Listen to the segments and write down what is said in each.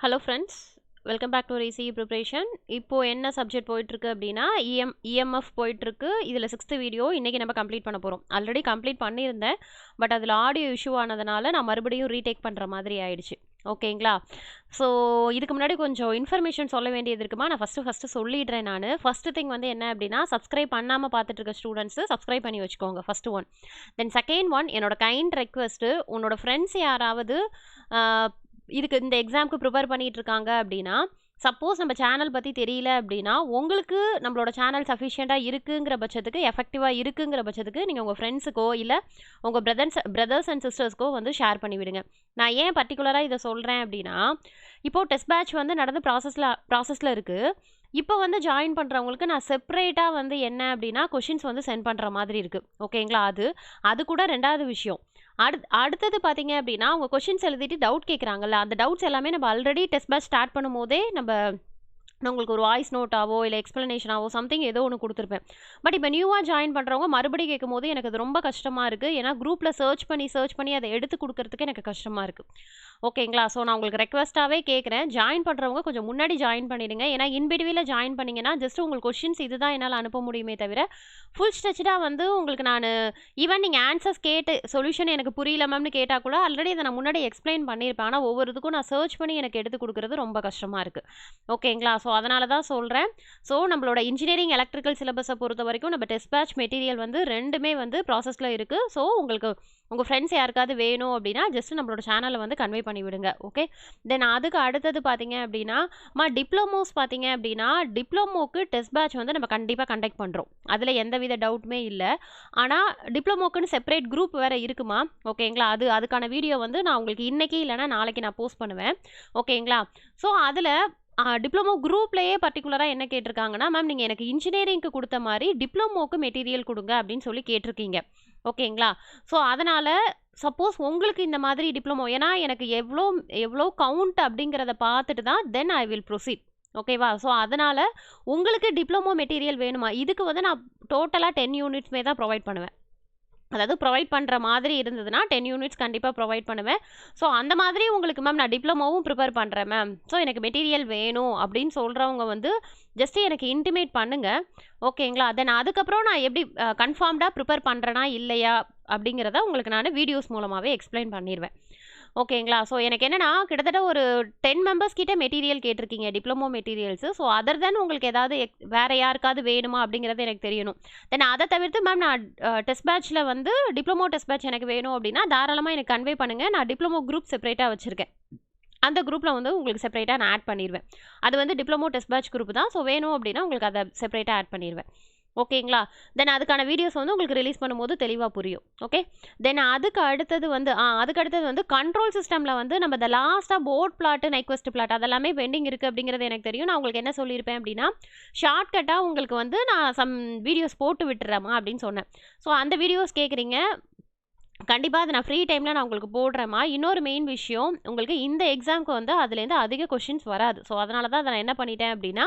Hello friends, welcome back to ECE preparation. இப்போது என்ன subject போயிட்டுருக்கு அப்படின்னா இஎம்எஃப் போயிட்டுருக்கு. இதில் 6th வீடியோ இன்றைக்கி நம்ம கம்ப்ளீட் பண்ண போகிறோம். ஆல்ரெடி கம்ப்ளீட் பண்ணியிருந்தேன், பட் அதில் ஆடியோ இஷ்யூ ஆனதுனால நான் மறுபடியும் ரீடேக் பண்ணுற மாதிரி ஆயிடுச்சு. ஓகேங்களா? ஸோ இதுக்கு முன்னாடி கொஞ்சம் இன்ஃபர்மேஷன் சொல்ல வேண்டியது இருக்குமா, நான் ஃபஸ்ட்டு சொல்லிடுறேன். நான் ஃபஸ்ட்டு திங் வந்து என்ன அப்படின்னா, சப்ஸ்கிரைப் பண்ணாமல் பார்த்துட்டு இருக்க ஸ்டூடெண்ட்ஸு சப்ஸ்கிரைப் பண்ணி வச்சுக்கோங்க, first one. Then second one, என்னோட கைண்ட் ரெக்வெஸ்ட்டு, உன்னோட ஃப்ரெண்ட்ஸ் யாராவது இதுக்கு இந்த எக்ஸாமுக்கு ப்ரிப்பேர் பண்ணிட்டு இருக்காங்க அப்படின்னா, சப்போஸ் நம்ம சேனல் பற்றி தெரியல அப்படின்னா, உங்களுக்கு நம்மளோட சேனல் சஃபிஷியண்ட்டாக இருக்குங்கிற பட்சத்துக்கு, எஃபெக்டிவாக இருக்குங்கிற பட்சத்துக்கு நீங்கள் உங்கள் ஃப்ரெண்ட்ஸுக்கோ இல்லை உங்கள் பிரதர்ஸ் அண்ட் சிஸ்டர்ஸ்க்கோ வந்து ஷேர் பண்ணிவிடுங்க. நான் ஏன் பர்டிகுலராக இதை சொல்கிறேன் அப்படின்னா, இப்போது டெஸ்ட் பேட்ச் வந்து நடந்து ப்ராசஸில் இருக்குது. இப்போ வந்து ஜாயின் பண்ணுறவங்களுக்கு நான் செப்பரேட்டாக வந்து என்ன அப்படின்னா கொஷின்ஸ் வந்து சென்ட் பண்ணுற மாதிரி இருக்குது. ஓகேங்களா? அது கூட ரெண்டாவது விஷயம். அடுத்தது பார்த்தீங்க அப்படின்னா, அவங்க கொஷின்ஸ் எழுதிட்டு டவுட் கேட்குறாங்கல்ல, அந்த டவுட்ஸ் எல்லாமே நம்ம ஆல்ரெடி டெஸ்ட் பேட்ச் ஸ்டார்ட் பண்ணும்போதே நான் உங்களுக்கு ஒரு வாய்ஸ் நோட்டாவோ இல்லை எக்ஸ்ப்ளனேஷனாவோ சம்திங் ஏதோ ஒன்று கொடுத்துருப்பேன். பட் இப்போ நியூவாக ஜாயின் பண்ணுறவங்க மறுபடியும் கேட்கும்போது எனக்கு அது ரொம்ப கஷ்டமாக இருக்குது. ஏன்னா குரூப்பில் சர்ச் பண்ணி அதை எடுத்து கொடுக்கறதுக்கு எனக்கு கஷ்டமாக இருக்குது. ஓகேங்களா? ஸோ நான் உங்களுக்கு ரெக்வஸ்ட்டாகவே கேட்குறேன், ஜாயின் பண்ணுறவங்க கொஞ்சம் முன்னாடி ஜாயின் பண்ணிடுங்க. ஏன்னா இன்பிட்வீனில் ஜாயின் பண்ணிங்கன்னா ஜஸ்ட் உங்களுக்கு கொஷின்ஸ் இதுதான் என்னால் அனுப்ப முடியுமே தவிர, ஃபுல் ஸ்ட்ரெச்டாக வந்து உங்களுக்கு நான் ஈவன் நீங்கள் ஆன்சர்ஸ் கேட்டு சொல்யூஷன் எனக்கு புரியல மேம்னு கேட்டால் கூட ஆல்ரெடி அதை நான் முன்னாடி எக்ஸ்பிளைன் பண்ணியிருப்பேன். ஆனால் ஒவ்வொருத்துக்கும் நான் சர்ச் பண்ணி எனக்கு எடுத்து கொடுக்குறது ரொம்ப கஷ்டமாக இருக்குது. ஓகேங்களா? ஸோ அதனால தான் சொல்கிறேன். ஸோ நம்மளோட இன்ஜினியரிங் எலக்ட்ரிக்கல் சிலபஸை பொறுத்த வரைக்கும் நம்ம டெஸ்ட் பேட்ச் மெட்டீரியல் வந்து ரெண்டுமே வந்து ப்ராசஸில் இருக்குது. ஸோ உங்களுக்கு உங்கள் ஃப்ரெண்ட்ஸ் யாருக்காவது வேணும் அப்படின்னா ஜஸ்ட் நம்மளோட சேனலை வந்து கன்வே பண்ணி விடுங்க. ஓகே. தென் அதுக்கு அடுத்தது பார்த்தீங்க அப்படின்னா, டிப்ளமோஸ் பார்த்தீங்க அப்படின்னா, டிப்ளமோக்கு டெஸ்ட் பேட்ச் வந்து நம்ம கண்டிப்பாக கண்டக்ட் பண்ணுறோம். அதில் எந்தவித டவுட்டுமே இல்லை. ஆனால் டிப்ளமோக்குன்னு செப்பரேட் குரூப் வேறு இருக்குமா? ஓகேங்களா? அதுக்கான வீடியோ வந்து நான் உங்களுக்கு இன்றைக்கி இல்லைனா நாளைக்கு நான் போஸ்ட் பண்ணுவேன். ஓகேங்களா? ஸோ அதில் டிப்ளமோ குரூப்லேயே பர்டிகுலராக என்ன கேட்டிருக்காங்கன்னா, மேம் நீங்கள் எனக்கு இன்ஜினியரிங்க்கு கொடுத்த மாதிரி டிப்ளமோக்கு மெட்டீரியல் கொடுங்க அப்படின்னு சொல்லி கேட்டிருக்கீங்க. ஓகேங்களா? ஸோ அதனால் சப்போஸ் உங்களுக்கு இந்த மாதிரி டிப்ளமோ, ஏன்னா எனக்கு எவ்வளோ கவுண்ட் அப்படிங்கிறத பார்த்துட்டு தான் தென் ஐ வில் ப்ரொசீட். ஓகேவா? ஸோ அதனால் உங்களுக்கு டிப்ளமோ மெட்டீரியல் வேணுமா? இதுக்கு வந்து நான் டோட்டலாக 10 யூனிட்ஸ்மே தான் ப்ரொவைட் பண்ணுவேன். அதாவது ப்ரொவைட் பண்ணுற மாதிரி இருந்ததுன்னா 10 யூனிட்ஸ் கண்டிப்பாக ப்ரொவைட் பண்ணுவேன். ஸோ அந்த மாதிரி உங்களுக்கு மேம் நான் டிப்ளமோவும் ப்ரிப்பேர் பண்ணுறேன் மேம், ஸோ எனக்கு மெட்டீரியல் வேணும் அப்படின்னு சொல்கிறவங்க வந்து ஜஸ்ட்டு எனக்கு இன்டிமேட் பண்ணுங்கள். ஓகேங்களா? தென் அதுக்கப்புறம் நான் எப்படி கன்ஃபார்ம்டாக ப்ரிப்பேர் பண்ணுறேனா இல்லையா அப்படிங்கிறத உங்களுக்கு நான் வீடியோஸ் மூலமாகவே எக்ஸ்பிளைன் பண்ணிடுவேன். ஓகேங்களா? ஸோ எனக்கு என்னென்னா கிட்டத்தட்ட ஒரு 10 மெம்பர்ஸ் கிட்ட மெட்டீரியல் கேட்டிருக்கீங்க, டிப்ளமோ மெட்டீரியல்ஸு. ஸோ அதர் தென் உங்களுக்கு ஏதாவது வேறு யாருக்காவது வேணுமா அப்படிங்கிறது எனக்கு தெரியணும். தென் அதை தவிர்த்து மேம் நான் டெஸ்ட் பேட்ச்சில் வந்து டிப்ளமோ டெஸ்ட் பேட்ச் எனக்கு வேணும் அப்படின்னா தாராளமாக எனக்கு கன்வே பண்ணுங்கள். நான் டிப்ளமோ குரூப் செப்பரேட்டாக வச்சுருக்கேன். அந்த குரூப்பில் வந்து உங்களுக்கு செப்பரேட்டாக நான் ஆட் பண்ணிடுவேன். அது வந்து டிப்ளமோ டெஸ்ட் பேட்ச் குரூப் தான். ஸோ வேணும் அப்படின்னா உங்களுக்கு அதை செப்பரேட்டாக ஆட் பண்ணிடுவேன். ஓகேங்களா? தென் அதுக்கான வீடியோஸ் வந்து உங்களுக்கு ரிலீஸ் பண்ணும்போது தெளிவாக புரியும். ஓகே. தென் அதுக்கு அடுத்தது வந்து கண்ட்ரோல் சிஸ்டமில் வந்து நம்ம இந்த லாஸ்ட்டாக போர்ட் பிளாட்டு நைக்வெஸ்ட் பிளாட் அதெல்லாமே பெண்டிங் இருக்குது அப்படிங்கிறது எனக்கு தெரியும். நான் உங்களுக்கு என்ன சொல்லியிருப்பேன் அப்படின்னா, ஷார்ட்கட்டாக உங்களுக்கு வந்து நான் சம் வீடியோஸ் போட்டு விட்டுறேம்மா அப்படின்னு சொன்னேன். ஸோ அந்த வீடியோஸ் கேட்குறீங்க, கண்டிப்பாக அதை நான் ஃப்ரீ டைமில் நான் உங்களுக்கு போடுறேம்மா. இன்னொரு மெயின் விஷயம், உங்களுக்கு இந்த எக்ஸாமுக்கு வந்து அதுலேருந்து அதிக கொஷின்ஸ் வராது. ஸோ அதனால தான் அதை நான் என்ன பண்ணிட்டேன் அப்படின்னா,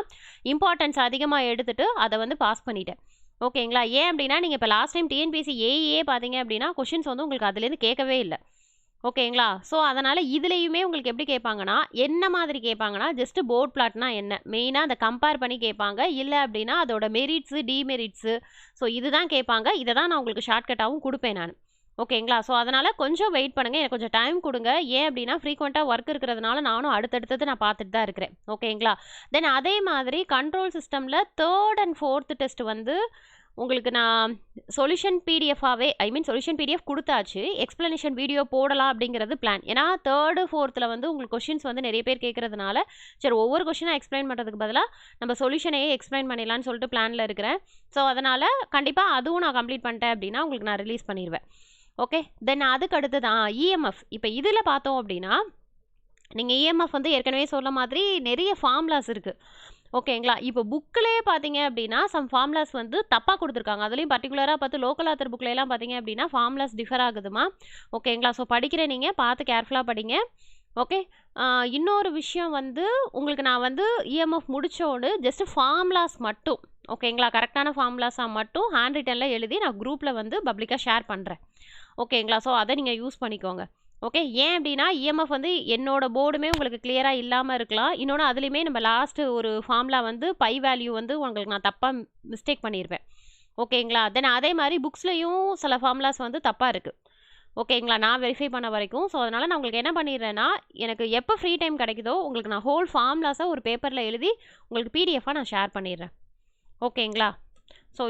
இம்பார்ட்டன்ஸ் அதிகமாக எடுத்துகிட்டு அதை வந்து பாஸ் பண்ணிட்டேன். ஓகேங்களா? ஏன் அப்படின்னா, நீங்கள் இப்போ லாஸ்ட் டைம் டிஎன்பிஎஸ்சி ஏஇஏ பார்த்தீங்க அப்படின்னா கொஷின்ஸ் வந்து உங்களுக்கு அதுலேருந்து கேட்கவே இல்லை. ஓகேங்களா? ஸோ அதனால் இதுலேயுமே உங்களுக்கு எப்படி கேட்பாங்கன்னா, என்ன மாதிரி கேட்பாங்கன்னா, ஜஸ்ட்டு போர்ட் பிளாட்னா என்ன மெயினாக அதை கம்பேர் பண்ணி கேட்பாங்க. இல்லை அப்படின்னா அதோட மெரிட்ஸு டிமெரிட்ஸு ஸோ இதுதான் கேட்பாங்க. இதை தான் நான் உங்களுக்கு ஷார்ட்கட்டாகவும் கொடுப்பேன் நான். ஓகேங்களா? ஸோ அதனால் கொஞ்சம் வெயிட் பண்ணுங்கள், எனக்கு கொஞ்சம் டைம் கொடுங்க. ஏன் அப்படின்னா ஃப்ரீக்வெண்ட்டாக ஒர்க் இருக்கிறதுனால நானும் அடுத்தடுத்தது நான் பார்த்துட்டு தான் இருக்கிறேன். ஓகேங்களா? தென் அதே மாதிரி கண்ட்ரோல் சிஸ்டமில் 3rd and 4th டெஸ்ட் வந்து உங்களுக்கு நான் சொல்யூஷன் பிடிஎஃப் கொடுத்தாச்சு. எக்ஸ்ப்ளனேஷன் வீடியோ போடலாம் அப்படிங்கிறது பிளான். ஏன்னா 3rd 4th வந்து உங்களுக்கு கொஷின்ஸ் வந்து நிறைய பேர் கேட்குறதுனால சரி ஒவ்வொரு கொஷினாக எக்ஸ்பிளைன் பண்ணுறதுக்கு பதிலாக நம்ம சொல்யூஷனையே எக்ஸ்பிளைன் பண்ணிடலான்னு சொல்லிட்டு பிளானில் இருக்கிறேன். ஸோ அதனால் கண்டிப்பாக அதுவும் நான் கம்ப்ளீட் பண்ணிட்டேன் அப்படின்னா உங்களுக்கு நான் ரிலீஸ் பண்ணிடுவேன். ஓகே. தென் அதுக்கு அடுத்தது இஎம்எஃப். இப்போ இதில் பார்த்தோம் அப்படின்னா, நீங்கள் இஎம்எஃப் வந்து ஏற்கனவே சொன்ன மாதிரி நிறைய ஃபார்முலாஸ் இருக்குது. ஓகேங்களா? இப்போ புக்கிலே பார்த்தீங்க அப்படின்னா சம் ஃபார்முலாஸ் வந்து தப்பாக கொடுத்துருக்காங்க. அதுலேயும் பர்டிகுலராக பார்த்து லோக்கல் ஆத்தர் புக்கிலலாம் பார்த்தீங்க அப்படின்னா ஃபார்முலாஸ் டிஃபர் ஆகுதுமா. ஓகேங்களா? ஸோ படிக்கிற நீங்கள் பார்த்து கேர்ஃபுல்லாக படிங்க. ஓகே. இன்னொரு விஷயம் வந்து உங்களுக்கு நான் வந்து இஎம்எஃப் முடித்தோடு ஜஸ்ட்டு ஃபார்முலாஸ் மட்டும், ஓகேங்களா, கரெக்டான ஃபார்முலாஸாக மட்டும் ஹேண்ட் ரிட்டனில் எழுதி நான் குரூப்பில் வந்து பப்ளிக்காக ஷேர் பண்ணுறேன். ஓகேங்களா? ஸோ அதை நீங்கள் யூஸ் பண்ணிக்கோங்க. ஓகே. ஏன் அப்படின்னா இஎம்எஃப் வந்து என்னோட போர்டுமே உங்களுக்கு கிளியராக இல்லாமல் இருக்கலாம். இன்னொன்று அதுலேயுமே நம்ம லாஸ்ட்டு ஒரு ஃபார்முலா வந்து பை வேல்யூ வந்து உங்களுக்கு நான் தப்பாக மிஸ்டேக் பண்ணியிருப்பேன். ஓகேங்களா. தென் அதே மாதிரி புக்ஸ்லேயும் சில ஃபார்முலாஸ் வந்து தப்பாக இருக்குது. ஓகேங்களா. நான் வெரிஃபை பண்ண வரைக்கும். ஸோ அதனால் நான் உங்களுக்கு என்ன பண்ணிடுறேன்னா, எனக்கு எப்போ ஃப்ரீ டைம் கிடைக்குதோ உங்களுக்கு நான் ஹோல் ஃபார்முலாஸை ஒரு பேப்பரில் எழுதி உங்களுக்கு பிடிஎஃபாக நான் ஷேர் பண்ணிடுறேன். ஓகேங்களா. ஸோ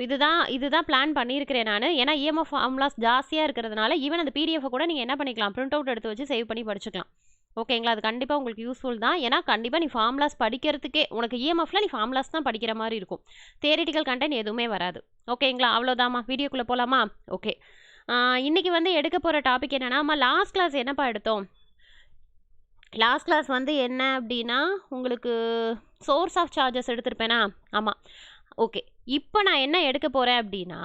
இதுதான் பிளான் பண்ணியிருக்கிறேன் நான். ஏன்னா இஎம்எஃப் ஃபார்முலாஸ் ஜாஸ்தியாக இருக்கிறதுனால ஈவன் அந்த பிடிஎஃபை கூட நீங்கள் என்ன பண்ணிக்கலாம், பிரிண்ட் அவுட் எடுத்து வச்சு சேவ் பண்ணி படிச்சுக்கலாம். ஓகேங்களா. அது கண்டிப்பாக உங்களுக்கு யூஸ்ஃபுல் தான். ஏன்னா கண்டிப்பாக நீ ஃபார்முலாஸ் படிக்கிறதுக்கே உனக்கு இஎம்எஃப்ல நீ ஃபார்முலாஸ் தான் படிக்கிற மாதிரி இருக்கும். தியரிட்டிக்கல் கண்டென்ட் எதுவுமே வராது. ஓகேங்களா. அவ்வளோதாம்மா. வீடியோக்குள்ளே போகலாமா? ஓகே. இன்றைக்கி வந்து எடுக்க போகிற டாபிக் என்னென்னா, லாஸ்ட் கிளாஸ் என்னப்பா எடுத்தோம்? லாஸ்ட் கிளாஸ் வந்து என்ன அப்படின்னா உங்களுக்கு சோர்ஸ் ஆஃப் சார்ஜஸ் எடுத்திருப்பேனா? ஆமாம். ஓகே. இப்போ நான் என்ன எடுக்க போகிறேன் அப்படின்னா,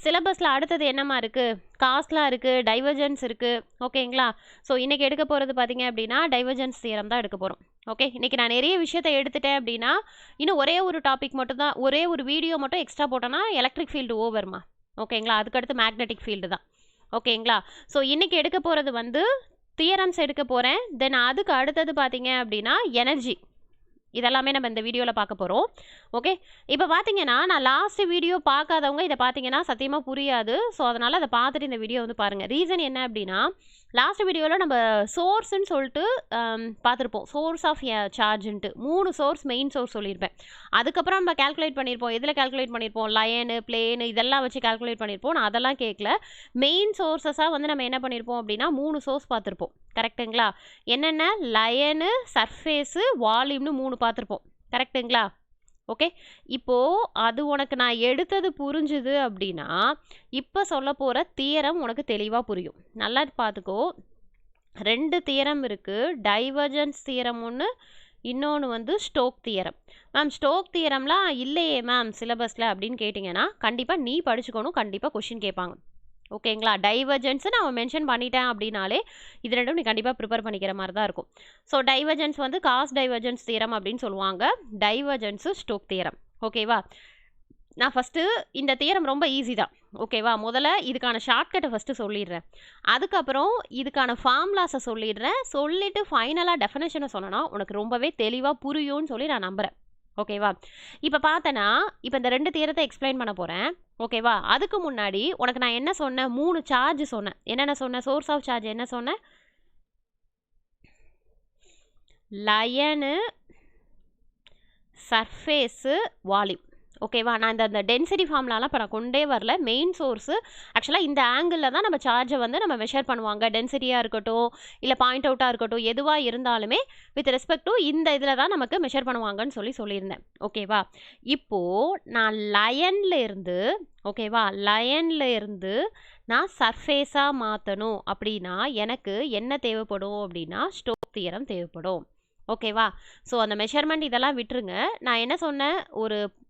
சிலபஸில் அடுத்தது என்னம்மா இருக்குது? காஸ்ட்லாம் இருக்குது, டைவர்ஜென்ஸ் இருக்குது. ஓகேங்களா. ஸோ இன்றைக்கி எடுக்க போகிறது பார்த்தீங்க அப்படின்னா டைவர்ஜென்ஸ் தியரம் தான் எடுக்க போகிறோம். ஓகே. இன்றைக்கி நான் நிறைய விஷயத்தை எடுத்துட்டேன் அப்படின்னா இன்னும் ஒரே ஒரு டாபிக் மட்டும் தான், ஒரே ஒரு வீடியோ மட்டும் எக்ஸ்ட்ரா போட்டோன்னா எலக்ட்ரிக் ஃபீல்டு ஓவர்மா. ஓகேங்களா. அதுக்கடுத்து மேக்னெட்டிக் ஃபீல்டு தான். ஓகேங்களா. ஸோ இன்றைக்கி எடுக்க போகிறது வந்து தியரம்ஸ் எடுக்க போகிறேன். தென் அதுக்கு அடுத்தது பார்த்தீங்க அப்படின்னா எனர்ஜி. இதெல்லாமே நம்ம இந்த வீடியோவில் பார்க்க போகிறோம். ஓகே. இப்போ பார்த்தீங்கன்னா நான் லாஸ்ட் வீடியோ பார்க்காதவங்க இதை பார்த்தீங்கன்னா சத்தியமாக புரியாது. ஸோ அதனால் அதை பார்த்துட்டு இந்த வீடியோ வந்து பாருங்கள். ரீசன் என்ன அப்படின்னா, லாஸ்ட் வீடியோவில் நம்ம சோர்ஸ்ன்னு சொல்லிட்டு பார்த்துருப்போம். சோர்ஸ் ஆஃப் சார்ஜுன்ட்டு 3 சோர்ஸ் மெயின் சோர்ஸ் சொல்லியிருப்பேன். அதுக்கப்புறம் நம்ம கேல்குலேட் பண்ணியிருப்போம். எதில் கேல்குலேட் பண்ணியிருப்போம்? லயனு, பிளேனு இதெல்லாம் வச்சு கேல்குலேட் பண்ணியிருப்போம். நான் அதெல்லாம் கேட்கல. மெயின் சோர்ஸஸாக வந்து நம்ம என்ன பண்ணியிருப்போம் அப்படின்னா 3 சோர்ஸ் பார்த்துருப்போம். கரெக்டுங்களா. என்னென்ன? லயனு, சர்ஃபேஸு, வால்யூம்னு 3 பார்த்துருப்போம். கரெக்டுங்களா. ஓகே. இப்போது அது உனக்கு நான் எடுத்தது புரிஞ்சுது அப்படின்னா இப்போ சொல்ல போகிற தியரம் உனக்கு தெளிவாக புரியும். நல்லா பார்த்துக்கோ. 2 தியரம் இருக்குது. டைவர்ஜென்ஸ் தியரம் ஒன்று, இன்னொன்று வந்து ஸ்டோக் தியரம். மேம் ஸ்டோக் தியரம்லாம் இல்லையே மேம் சிலபஸில் அப்படின்னு கேட்டிங்கன்னா கண்டிப்பாக நீ படிச்சுக்கணும். கண்டிப்பாக கொஷின் கேட்பாங்க. ஓகேங்களா. டைவர்ஜென்ஸு நான் மென்ஷன் பண்ணிட்டேன் அப்படின்னாலே இது ரெண்டும் நீ கண்டிப்பாக ப்ரிப்பேர் பண்ணிக்கிற மாதிரி தான் இருக்கும். ஸோ டைவர்ஜென்ஸ் வந்து காஸ் டைவர்ஜென்ஸ் தியரம் அப்படின்னு சொல்லுவாங்க. Divergence stroke theorem. ஓகேவா. நான் ஃபஸ்ட்டு இந்த தியரம் ரொம்ப ஈஸி தான். ஓகேவா. முதல்ல இதுக்கான ஷார்ட்கட்டை ஃபஸ்ட்டு சொல்லிடுறேன். அதுக்கப்புறம் இதுக்கான ஃபார்முலாஸை சொல்லிடுறேன். சொல்லிவிட்டு ஃபைனலாக டெஃபினேஷனை சொன்னேன்னா உனக்கு ரொம்பவே தெளிவாக புரியும்னு சொல்லி நான் நம்புகிறேன். ஓகேவா. இப்போ பார்த்தேன்னா இப்போ இந்த 2 தியரத்தை எக்ஸ்பிளைன் பண்ண போகிறேன். ஓகேவா. அதுக்கு முன்னாடி உனக்கு நான் என்ன சொன்னேன்? 3 சார்ஜ் சொன்னேன். என்னென்ன சொன்னேன்? சோர்ஸ் ஆஃப் சார்ஜ் என்ன சொன்னேன்? Line, surface, volume. ஓகேவா. நான் இந்த டென்சிட்டி ஃபார்முலாலாம் இப்போ நான் கொண்டே வரல. மெயின் சோர்ஸு ஆக்சுவலாக இந்த ஆங்கிளில் தான் நம்ம சார்ஜை வந்து நம்ம மெஷர் பண்ணுவாங்க. டென்சிட்டியாக இருக்கட்டும், இல்லை பாயிண்ட் அவுட்டாக இருக்கட்டும், எதுவாக இருந்தாலுமே வித் ரெஸ்பெக்ட் டு இந்த இதில் தான் நமக்கு மெஷர் பண்ணுவாங்கன்னு சொல்லியிருந்தேன். ஓகேவா. இப்போது நான் லயனில் இருந்து ஓகேவா லயனில் இருந்து நான் சர்ஃபேஸாக மாற்றணும் அப்படின்னா எனக்கு என்ன தேவைப்படும் அப்படின்னா ஸ்டோக் தியரம் தேவைப்படும். ஓகேவா. ஸோ அந்த மெஷர்மெண்ட் இதெல்லாம் விட்டுருங்க. நான் என்ன சொன்னேன்,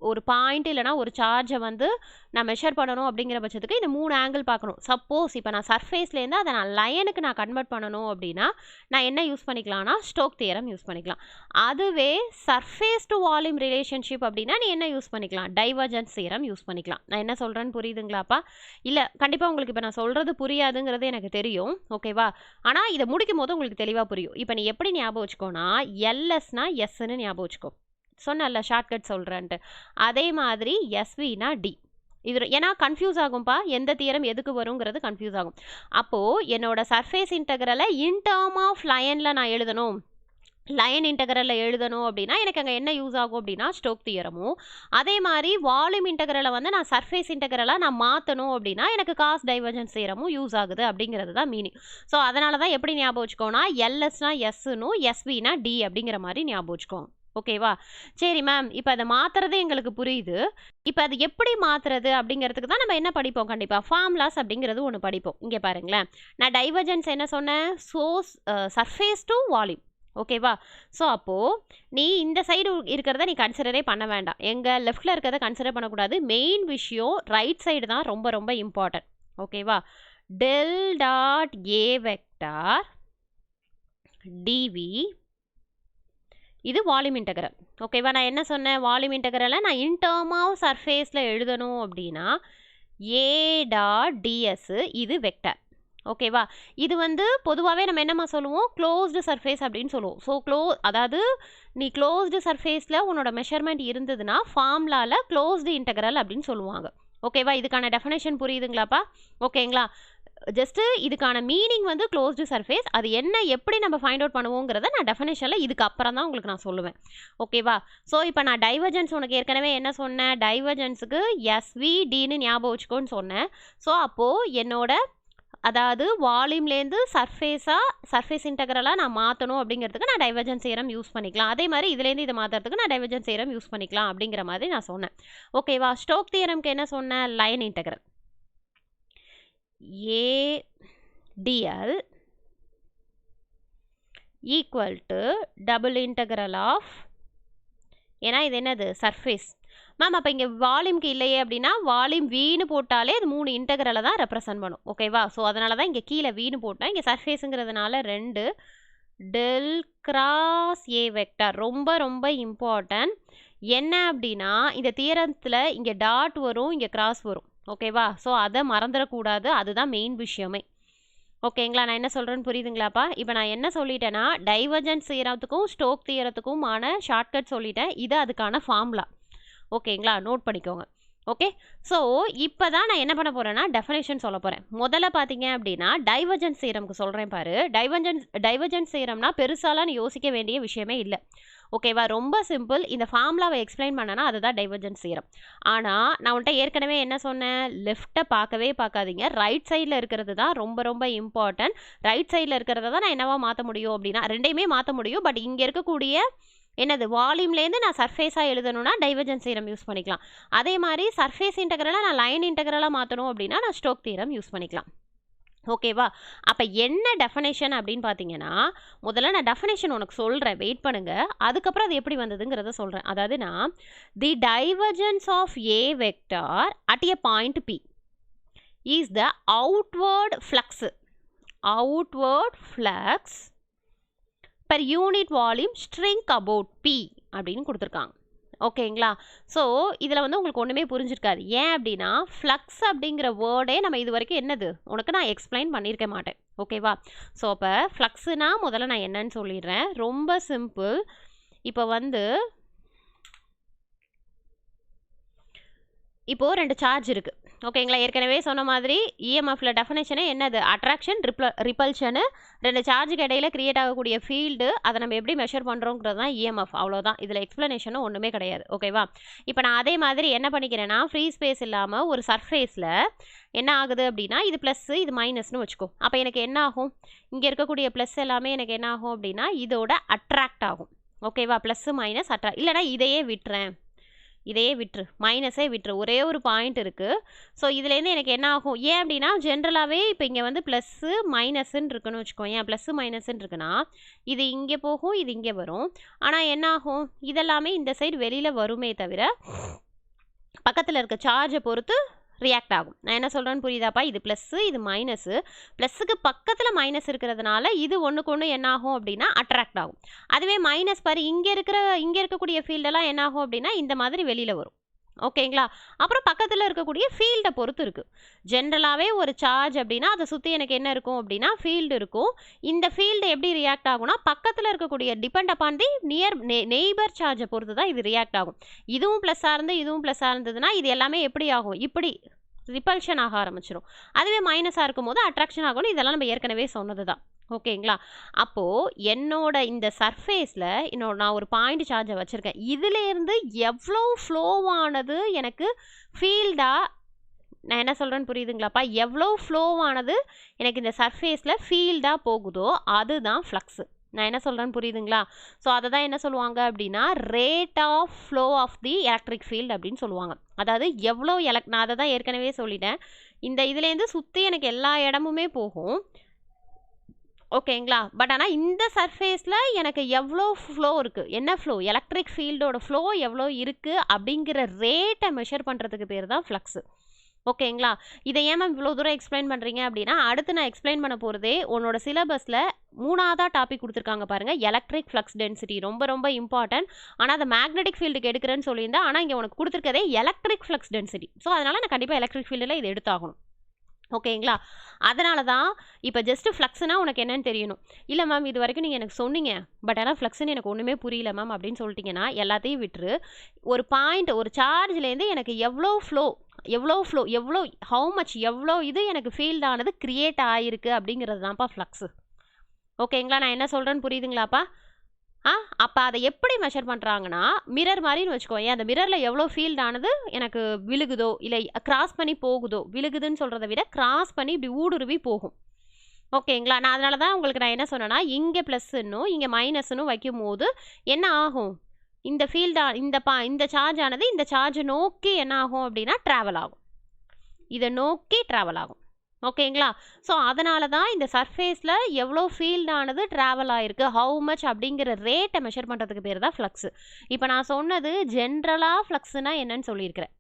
ஒரு பாயிண்ட் இல்லைனா ஒரு சார்ஜை வந்து நான் மெஷர் பண்ணணும் அப்படிங்கிற பட்சத்துக்கு இந்த 3 ஆங்கிள் பார்க்கணும். சப்போஸ் இப்போ நான் சர்ஃபேஸ்லேருந்து அதை நான் லயனுக்கு நான் கன்வெர்ட் பண்ணணும் அப்படின்னா நான் என்ன யூஸ் பண்ணிக்கலாம்னா ஸ்டோக் தியரம் யூஸ் பண்ணிக்கலாம். அதுவே சர்ஃபேஸ் டு வால்யூம் ரிலேஷன்ஷிப் அப்படின்னா நீ என்ன யூஸ் பண்ணிக்கலாம்? டைவர்ஜென்ஸ் தியரம் யூஸ் பண்ணிக்கலாம். நான் என்ன சொல்கிறேன்னு புரியுதுங்களாப்பா? இல்லை கண்டிப்பாக உங்களுக்கு இப்போ நான் சொல்கிறது புரியாதுங்கிறது எனக்கு தெரியும். ஓகேவா. ஆனால் இதை முடிக்கும் போது உங்களுக்கு தெளிவாக புரியும். இப்போ நீ எப்படி ஞாபகம் வச்சுக்கோன்னா எல்எஸ்னா எஸ்ன்னு ஞாபகம் வச்சுக்கோ. சொன்னல ஷார்ட்கட் சொல்கிறேன்ட்டு. அதே மாதிரி எஸ்வினா டி. இது ஏன்னா கன்ஃபியூஸ் ஆகும்ப்பா. எந்த தியரம் எதுக்கு வருங்கிறது கன்ஃபியூஸ் ஆகும். அப்போது என்னோட சர்ஃபேஸ் இன்டெக்ரலை இன் டேர்ம் ஆஃப் லயனில் நான் எழுதணும், லைன் இன்டெக்ரலில் எழுதணும் அப்படின்னா எனக்கு அங்கே என்ன யூஸ் ஆகும் அப்படின்னா ஸ்டோக் தியரமும். அதே மாதிரி வால்யூம் இன்டெக்ரலை வந்து நான் சர்ஃபேஸ் இன்டெக்ரலாக நான் மாற்றணும் அப்படின்னா எனக்கு காஸ் டைவர்ஜென்ஸ் தியரமும் யூஸ் ஆகுது அப்படிங்கிறது தான் மீனிங். ஸோ அதனால தான் எப்படி ஞாபகம் வச்சுக்கோன்னா எல்எஸ்னா எஸ்னும் எஸ்வினா டி அப்படிங்கிற மாதிரி ஞாபகம் வச்சுக்கோங்க. ஓகேவா. சரி மேம் இப்போ அதை மாற்றுறது எங்களுக்கு புரியுது. இப்போ அது எப்படி மாற்றுறது அப்படிங்கிறதுக்கு தான் நம்ம என்ன படிப்போம்? கண்டிப்பாக ஃபார்முலாஸ் அப்படிங்கிறது ஒன்று படிப்போம். இங்கே பாருங்களேன், நான் டைவர்ஜென்ஸ் என்ன சொன்னேன்? Surface to volume. ஓகேவா. ஸோ அப்போது நீ இந்த சைடு இருக்கிறத நீ கன்சிடரே பண்ண வேண்டாம். எங்கள் லெஃப்டில் இருக்கிறத கன்சிடர் பண்ணக்கூடாது. மெயின் விஷயம் ரைட் சைடு தான் ரொம்ப ரொம்ப இம்பார்ட்டன்ட். ஓகேவா. Del dot A vector dv இது வால்யூம் இன்டெக்ரல். ஓகேவா. நான் என்ன சொன்னேன்? வால்யூம் இன்டெக்ரலை நான் இன் டேர்ம் ஆஃப் சர்ஃபேஸில் எழுதணும் அப்படின்னா ஏ டாட் டிஎஸ் இது வெக்டார். ஓகேவா? இது வந்து பொதுவாகவே நம்ம என்னம்மா சொல்லுவோம், க்ளோஸ்டு சர்ஃபேஸ் அப்படின்னு சொல்லுவோம். ஸோ அதாவது நீ க்ளோஸ்டு சர்ஃபேஸில் உன்னோட மெஷர்மெண்ட் இருந்ததுன்னா ஃபார்முலாவில் க்ளோஸ்டு இன்டெக்ரல் அப்படின்னு சொல்லுவாங்க. ஓகேவா? இதுக்கான டெஃபினேஷன் புரியுதுங்களாப்பா? ஓகேங்களா? ஜஸ்ட்டு இதுக்கான மீனிங் வந்து க்ளோஸ்டு சர்ஃபேஸ். அது என்ன எப்படி நம்ம ஃபைண்ட் அவுட் பண்ணுவோங்கிறத நான் டெஃபினேஷனில் இதுக்கு அப்புறம் தான் உங்களுக்கு நான் சொல்லுவேன். ஓகேவா? ஸோ இப்போ நான் டைவர்ஜென்ஸ் உனக்கு ஏற்கனவே என்ன சொன்னேன், டைவர்ஜென்ஸுக்கு எஸ்விடின்னு ஞாபகம் வச்சுக்கோன்னு சொன்னேன். ஸோ அப்போது என்னோட அதாவது வால்யூம்லேருந்து சர்ஃபேஸ் இன்டெக்ரலாக நான் மாற்றணும் அப்படிங்கிறதுக்கு நான் டைவர்ஜென்ஸ் தியரம் யூஸ் பண்ணிக்கலாம். அதே மாதிரி இதுலேருந்து இதை மாற்றுறதுக்கு நான் டைவர்ஜென்ஸ் தியரம் யூஸ் பண்ணிக்கலாம் அப்படிங்கிற மாதிரி நான் சொன்னேன். ஓகேவா? ஸ்டோக் தியரம்க்கு என்ன சொன்னேன், line integral ADL equal to double integral of, ஏன்னா இது என்னது சர்ஃபேஸ் மேம். அப்போ இங்கே வால்யூம்க்கு இல்லையே அப்படின்னா வால்யூம் வீணு போட்டாலே அது 3 இன்டெக்ரலை தான் ரெப்ரசன்ட் பண்ணும். ஓகேவா? ஸோ அதனால தான் இங்கே கீழே வீணு போட்டேன். இங்கே சர்ஃபேஸுங்கிறதுனால 2 டெல் கிராஸ் ஏ வெக்டார். ரொம்ப ரொம்ப இம்பார்ட்டன்ட். என்ன அப்படின்னா இந்த தியரத்தில் இங்கே டாட் வரும், இங்கே கிராஸ் வரும். ஓகேவா? ஸோ அதை மறந்துடக்கூடாது. அதுதான் மெயின் விஷயமே. ஓகேங்களா? நான் என்ன சொல்கிறேன்னு புரியுதுங்களாப்பா? இப்போ நான் என்ன சொல்லிட்டேன்னா டைவர்ஜென்ஸ் தியரத்துக்கும் ஸ்டோக் தியரத்துக்குமான ஷார்ட்கட் சொல்லிட்டேன். இது அதுக்கான ஃபார்முலா. ஓகேங்களா? நோட் பண்ணிக்கோங்க. ஓகே. ஸோ இப்போ தான் நான் என்ன பண்ண போகிறேன்னா டெஃபினேஷன் சொல்ல போகிறேன். முதல்ல பார்த்தீங்க அப்படின்னா டைவர்ஜென்ஸ் தியரம்க்கு சொல்கிறேன் பாரு. டைவர்ஜென்ஸ் தியரம்னா பெருசாலாம் நீ யோசிக்க வேண்டிய விஷயமே இல்லை. ஓகேவா? ரொம்ப சிம்பிள். இந்த ஃபார்முலாவை எக்ஸ்பிளைன் பண்ணனா அதுதான் டைவர்ஜென்ஸ் தியரம். ஆனால் நான் உன்ட்ட ஏற்கனவே என்ன சொன்னேன், லெஃப்ட்டை பார்க்கவே பார்க்காதீங்க, ரைட் சைடில் இருக்கிறது தான் ரொம்ப ரொம்ப இம்பார்ட்டன்ட். ரைட் சைடில் இருக்கிறத தான் நான் என்னவா மாற்ற முடியும் அப்படின்னா ரெண்டையுமே மாற்ற முடியும். பட் இங்கே இருக்கக்கூடிய என்னது வால்யூம்லேருந்து நான் சர்ஃபேஸாக எழுதணும்னா டைவர்ஜென்ஸ் தியரம் யூஸ் பண்ணிக்கலாம். அதே மாதிரி சர்ஃபேஸ் இன்டெக்ரலாக நான் லைன் இன்டெக்ரலாக மாற்றணும் அப்படின்னா நான் ஸ்டோக் தியரம் யூஸ் பண்ணிக்கலாம். ஓகேவா? அப்போ என்ன டெஃபினேஷன் அப்படின்னு பார்த்தீங்கன்னா முதல்ல நான் டெஃபினேஷன் உனக்கு சொல்கிறேன், வெயிட் பண்ணுங்கள். அதுக்கப்புறம் அது எப்படி வந்ததுங்கிறத சொல்கிறேன். அதாவது நான் the divergence of a vector at a point P is the outward flux per unit volume shrink about P அப்படின்னு கொடுத்துருக்காங்க. ஓகேங்களா? ஸோ இதில் வந்து உங்களுக்கு ஒன்றுமே புரிஞ்சிருக்காது. ஏன் அப்படின்னா ஃப்ளக்ஸ் அப்படிங்கிற வேர்டே நம்ம இது வரைக்கும் என்னது உனக்கு நான் எக்ஸ்பிளைன் பண்ணியிருக்க மாட்டேன். ஓகேவா? ஸோ அப்போ ஃப்ளக்ஸுனா முதல்ல நான் என்னன்னு சொல்லிடுறேன். ரொம்ப சிம்பிள். இப்போ வந்து இப்போது 2 சார்ஜ் இருக்குது. ஓகேங்களா? ஏற்கனவே சொன்ன மாதிரி இஎம்எஃப்ல டெஃபினேஷனே என்னது, அட்ராக்ஷன் ரிப்பல்ஷனு. 2 சார்ஜுக்கு இடையில கிரியேட் ஆகக்கூடிய ஃபீல்டு, அதை நம்ம எப்படி மெஷர் பண்ணுறோங்கிறது தான் இஎம்எஃப். அவ்வளோதான். இதில் எக்ஸ்ப்ளனேஷனும் ஒன்றுமே கிடையாது. ஓகேவா? இப்போ நான் அதே மாதிரி என்ன பண்ணிக்கிறேன்னா ஃப்ரீ ஸ்பேஸ் இல்லாமல் ஒரு சர்ஃபேஸில் என்ன ஆகுது அப்படின்னா இது ப்ளஸ்ஸு இது மைனஸ்னு வச்சுக்கோ. அப்போ எனக்கு என்ன ஆகும், இங்கே இருக்கக்கூடிய ப்ளஸ் எல்லாமே எனக்கு என்ன ஆகும் அப்படின்னா இதோட அட்ராக்ட் ஆகும். ஓகேவா? Plus minus attract. இல்லைனா இதையே விட்டுரு, மைனஸே விட்டுரு. ஒரே ஒரு பாயிண்ட் இருக்குது. ஸோ இதுலேருந்து எனக்கு என்ன ஆகும், ஏன் அப்படின்னா ஜென்ரலாகவே இப்போ இங்கே வந்து ப்ளஸ்ஸு மைனஸ்ன்னு இருக்குன்னு வச்சுக்கோ. ஏன் ப்ளஸ்ஸு மைனஸ்ன்னு இருக்குன்னா இது இங்கே போகும், இது இங்கே வரும். ஆனால் என்ன ஆகும், இதெல்லாமே இந்த சைடு வெளியில் வருமே தவிர பக்கத்தில் இருக்க சார்ஜை பொறுத்து ரியாக்ட் ஆகும். நான் என்ன சொல்கிறேன்னு புரியுதாப்பா? இது ப்ளஸ்ஸு, இது மைனஸு. ப்ளஸ்ஸுக்கு பக்கத்தில் மைனஸ் இருக்கிறதுனால இது ஒன்றுக்கு ஒன்று என்ன ஆகும் அப்படின்னா அட்ராக்ட் ஆகும். அதுவே மைனஸ் பாரு, இங்கே இருக்கக்கூடிய ஃபீல்டெல்லாம் என்ன ஆகும் அப்படின்னா இந்த மாதிரி வெளியில் வரும். ஓகேங்களா? அப்புறம் பக்கத்தில் இருக்கக்கூடிய ஃபீல்டை பொறுத்து இருக்குது. ஜென்ரலாகவே ஒரு சார்ஜ் அப்படின்னா அதை சுற்றி எனக்கு என்ன இருக்கும் அப்படின்னா ஃபீல்டு இருக்கும். இந்த ஃபீல்டு எப்படி ரியாக்ட் ஆகும்னா பக்கத்தில் இருக்கக்கூடிய டிபெண்ட் அப்பான் தி நெய்பர் சார்ஜை பொறுத்து தான் இது ரியாக்ட் ஆகும். இதுவும் ப்ளஸ்ஸாக இருந்து இதுவும் ப்ளஸ்ஸாக இருந்ததுன்னா இது எல்லாமே எப்படி ஆகும், இப்படி ரிப்பல்ஷன் ஆக ஆரம்பிச்சிடும். அதுவே மைனஸாக இருக்கும் போது அட்ராக்ஷன் ஆகணும். இதெல்லாம் நம்ம ஏற்கனவே சொன்னது தான். ஓகேங்களா? அப்போது என்னோட இந்த சர்ஃபேஸில் நான் ஒரு பாயிண்ட் சார்ஜை வச்சுருக்கேன். இதிலேருந்து எவ்வளோ ஃப்ளோவானது எனக்கு ஃபீல்டாக, நான் என்ன சொல்கிறேன்னு புரியுதுங்களாப்பா? எவ்வளோ ஃப்ளோவானது எனக்கு இந்த சர்ஃபேஸில் ஃபீல்டாக போகுதோ அதுதான் ஃப்ளக்ஸு. நான் என்ன சொல்கிறேன்னு புரியுதுங்களா? ஸோ அதை தான் என்ன சொல்லுவாங்க அப்படின்னா rate of flow of the electric field அப்படின்னு சொல்லுவாங்க. அதாவது எவ்வளோ நான் அதை தான் ஏற்கனவே சொல்லிட்டேன். இந்த இதுலேருந்து சுற்றி எனக்கு எல்லா இடமுமே போகும். ஓகேங்களா? பட் ஆனால் இந்த சர்ஃபேஸில் எனக்கு எவ்வளோ ஃப்ளோ இருக்குது, என்ன ஃப்ளோ, எலக்ட்ரிக் ஃபீல்டோட ஃப்ளோ எவ்வளோ இருக்குது அப்படிங்கிற ரேட்டை மெஷர் பண்ணுறதுக்கு பேர் தான் ஃப்ளக்ஸு. ஓகேங்களா? இதை ஏன் மேம் இவ்வளோ தூரம் எக்ஸ்பிளைன் பண்ணுறீங்க அப்படின்னா அடுத்து நான் எக்ஸ்பிளைன் பண்ண போகிறதே உன்னோட சிலபஸில் 3ஆவதா டாபிக் கொடுத்துருக்காங்க பாருங்கள், எலக்ட்ரிக் ஃப்ளக்ஸ் டென்சிட்டி. ரொம்ப ரொம்ப இம்பார்ட்டன்ட். ஆனால் அதை மேக்னெட்டிக் ஃபீல்டுக்கு எடுக்கிறேன்னு சொல்லியிருந்தேன். ஆனால் இங்கே உனக்கு கொடுத்துருக்கதே எலக்ட்ரிக் ஃப்ளக்ஸ் டென்சிட்டி. ஸோ அதனால் நான் கண்டிப்பாக எலக்ட்ரிக் ஃபீல்டில் இதை எடுத்தாகணும். ஓகேங்களா? அதனால தான் இப்போ ஜஸ்ட் ஃப்ளக்ஸ்னா உனக்கு என்னன்னு தெரியணும். இல்லை மேம் இது வரைக்கும் நீங்கள் எனக்கு சொன்னீங்க, பட் ஆனால் ஃப்ளக்ஸ்ன்னு எனக்கு ஒன்றுமே புரியல மேம் அப்படின்னு சொல்லிட்டீங்கன்னா எல்லாத்தையும் விட்டுரு. ஒரு பாயிண்ட், ஒரு சார்ஜ்லேருந்து எனக்கு எவ்வளோ ஹவு மச் எவ்வளோ இது எனக்கு ஃபீல்ட் ஆனது கிரியேட் ஆகிருக்கு அப்படிங்கிறது தான்ப்பா ஃப்ளக்ஸு. ஓகேங்களா? நான் என்ன சொல்கிறேன்னு புரியுதுங்களாப்பா? அப்போ அதை எப்படி மெஷர் பண்ணுறாங்கன்னா, மிரர் மாதிரின்னு வச்சுக்கோங்க. அந்த மிரரில் எவ்வளோ ஃபீல்ட் ஆனது எனக்கு விழுகுதோ, இல்லை கிராஸ் பண்ணி போகுதோ, விழுகுதுன்னு சொல்கிறத விட கிராஸ் பண்ணி இப்படி ஊடுருவி போகும். ஓகேங்களா? நான் அதனால தான் உங்களுக்கு நான் என்ன சொன்னேன்னா, இங்கே ப்ளஸ்ஸுன்னும் இங்கே மைனஸ்னும் வைக்கும் போது என்ன ஆகும், இந்த ஃபீல்டா இந்த சார்ஜ் ஆனது இந்த சார்ஜை நோக்கி என்ன ஆகும் அப்படின்னா ட்ராவல் ஆகும், இதை நோக்கி ட்ராவல் ஆகும். ஓகேங்களா? ஸோ அதனால தான் இந்த சர்ஃபேஸில் எவ்வளோ ஃபீல்ட் ஆனது ட்ராவல் ஆகிருக்கு, ஹவு மச் அப்படிங்கிற ரேட்டை மெஷர் பண்ணுறதுக்கு பேர் தான் ஃப்ளக்ஸு. இப்போ நான் சொன்னது ஜென்ரலாக ஃப்ளக்ஸுனா என்னன்னு சொல்லியிருக்கிறேன்.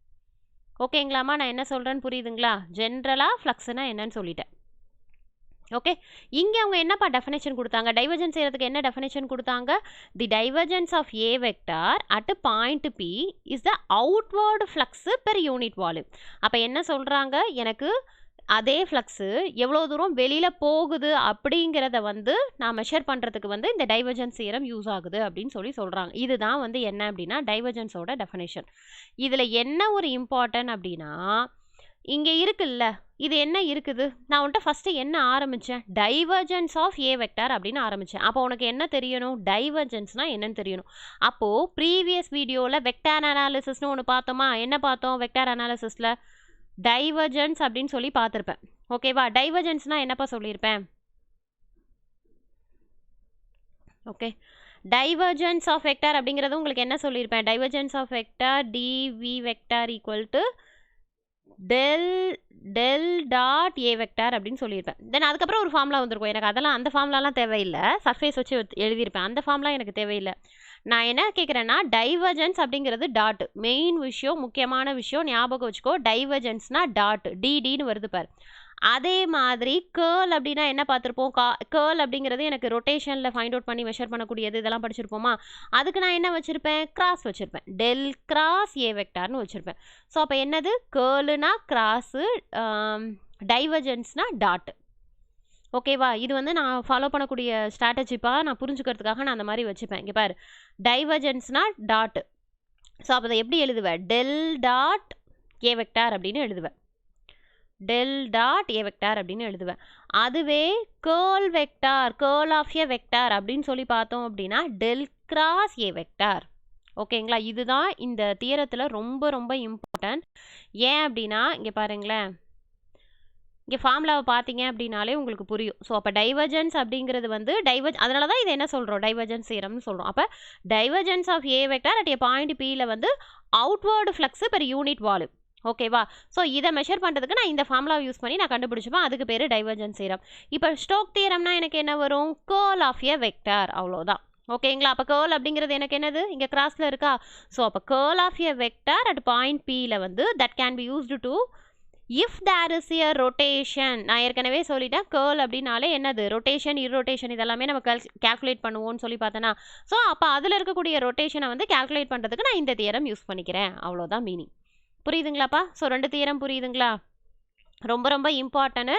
ஓகேங்களாம்மா? நான் என்ன சொல்கிறேன்னு புரியுதுங்களா? ஜென்ரலாக ஃப்ளக்ஸுனா என்னன்னு சொல்லிட்டேன். ஓகே, இங்கே அவங்க என்னப்பா டெஃபினேஷன் கொடுத்தாங்க, டைவர்ஜென்ஸ் செய்கிறதுக்கு என்ன டெஃபினேஷன் கொடுத்தாங்க? The divergence of a vector at point P is the outward flux per unit volume. அப்போ என்ன சொல்கிறாங்க, எனக்கு அதே ஃப்ளக்ஸு எவ்வளோ தூரம் வெளியில் போகுது அப்படிங்கிறத நான் மெஷர் பண்ணுறதுக்கு இந்த டைவர்ஜென்ஸ் தியரம் யூஸ் ஆகுது அப்படின்னு சொல்கிறாங்க. இதுதான் என்ன அப்படின்னா டைவர்ஜென்ஸோட டெஃபினேஷன். இதில் என்ன ஒரு இம்பார்ட்டன்ட் அப்படின்னா, இங்கே இருக்குல்ல, இது என்ன இருக்குது, நான் உன்ட்ட ஃபஸ்ட்டு என்ன ஆரம்பித்தேன், டைவர்ஜென்ஸ் ஆஃப் ஏ வெக்டார் அப்படின்னு ஆரம்பித்தேன். அப்போ உனக்கு என்ன தெரியணும், டைவர்ஜென்ஸ்னால் என்னன்னு தெரியணும். அப்போது ப்ரீவியஸ் வீடியோவில் வெக்டார் அனாலிசிஸ்னு ஒன்று பார்த்தோமா, என்ன பார்த்தோம் வெக்டார் அனாலிசிஸில், டைவர்ஜென்ஸ் அப்படின்னு சொல்லி பார்த்துருப்பேன். ஓகேவா? டைவர்ஜென்ஸ்னால் என்னப்பா சொல்லியிருப்பேன்? ஓகே, டைவர்ஜென்ஸ் ஆஃப் வெக்டார் அப்படிங்கிறது உங்களுக்கு என்ன சொல்லியிருப்பேன், divergence of vector dv vector equal to del dot A vector அப்படின்னு சொல்லியிருப்பேன். தென் அதுக்கப்புறம் ஒரு ஃபார்முலா வந்திருக்கும். எனக்கு அந்த ஃபார்முலாலாம் தேவையில்லை, சர்ஃபேஸ் வச்சு எழுதியிருப்பேன். அந்த ஃபார்முலா எனக்கு தேவையில்லை. நான் என்ன கேட்குறேன்னா, டைவர்ஜென்ஸ் அப்படிங்கிறது டாட், மெயின் விஷயம், முக்கியமான விஷயம் ஞாபகம் வச்சுக்கோ. டைவர்ஜென்ஸ்னால் டாட், டிடின்னு வருது பாரு. அதே மாதிரி கேர்ள் அப்படின்னா என்ன பார்த்துருப்போம், கேர்ள் அப்படிங்கிறது எனக்கு ரொட்டேஷனில் ஃபைண்ட் அவுட் பண்ணி மெஷர் பண்ணக்கூடியது, இதெல்லாம் படிச்சிருப்போமா. அதுக்கு நான் என்ன வச்சுருப்பேன், கிராஸ் வச்சுருப்பேன், டெல் கிராஸ் ஏ வெக்டார்னு வச்சுருப்பேன். ஸோ அப்போ என்னது, கேர்ளுனா கிராஸு, டைவர்ஜென்ஸ்னா டாட். ஓகேவா? இது நான் ஃபாலோ பண்ணக்கூடிய ஸ்ட்ராட்டஜிப்பா, நான் புரிஞ்சுக்கிறதுக்காக நான் அந்த மாதிரி வச்சுப்பேன். இங்கே பாரு, டைவர்ஜென்ஸ்னா டாட். ஸோ அப்போ அதை எப்படி எழுதுவேன், டெல் டாட் ஏ வெக்டார் அப்படின்னு எழுதுவேன், டெல் டாட் ஏ வெக்டார் அப்படின்னு எழுதுவேன். அதுவே curl vector, curl of a vector அப்படின்னு சொல்லி பார்த்தோம் அப்படின்னா டெல் கிராஸ் ஏ வெக்டார். ஓகேங்களா? இதுதான் இந்த தியரத்தில் ரொம்ப ரொம்ப இம்பார்ட்டன்ட். ஏன் அப்படின்னா இங்கே பாருங்களேன், இங்கே ஃபார்முலாவை பார்த்தீங்க அப்படின்னாலே உங்களுக்கு புரியும். ஸோ அப்போ டைவர்ஜென்ஸ் அப்படிங்கிறது அதனால தான் இதை என்ன சொல்கிறோம், டைவர்ஜென்ஸ் தியரம்னு சொல்கிறோம். அப்போ divergence of a vector at a point பியில் outward flux per unit volume. ஓகேவா? ஸோ இதை மெஷர் பண்ணுறதுக்கு நான் இந்த ஃபார்முலாவை யூஸ் பண்ணி நான் கண்டுபிடிச்சிப்பேன். அதுக்கு பேர் டைவர்ஜென்ஸ் தியரம். இப்போ ஸ்டோக் தியரம்னா எனக்கு என்ன வரும், கேர்ள் ஆஃப் ஏ வெக்டார், அவ்வளோதான். ஓகேங்களா? அப்போ கேர்ள் அப்படிங்கிறது எனக்கு என்னது, இங்கே கிராஸில் இருக்கா. ஸோ அப்போ curl of a vector at point பியில் that can be used to if there is a rotation. நான் ஏற்கனவே சொல்லிட்டேன், கேர்ள் அப்படின்னாலே என்னது, ரொட்டேஷன் இர்ரொட்டேஷன் இதெல்லாமே நம்ம கேல்குலேட் பண்ணுவோம்னு சொல்லி பார்த்தேன்னா. ஸோ அப்போ அதில் இருக்கக்கூடிய ரொட்டேஷனை கேல்குலேட் பண்ணுறதுக்கு நான் இந்த தியரம் யூஸ் பண்ணிக்கிறேன், அவ்வளோதான் மீனிங். புரியுதுங்களாப்பா? ஸோ 2 தியரம் புரியுதுங்களா? ரொம்ப ரொம்ப இம்பார்ட்டன்ட்டு.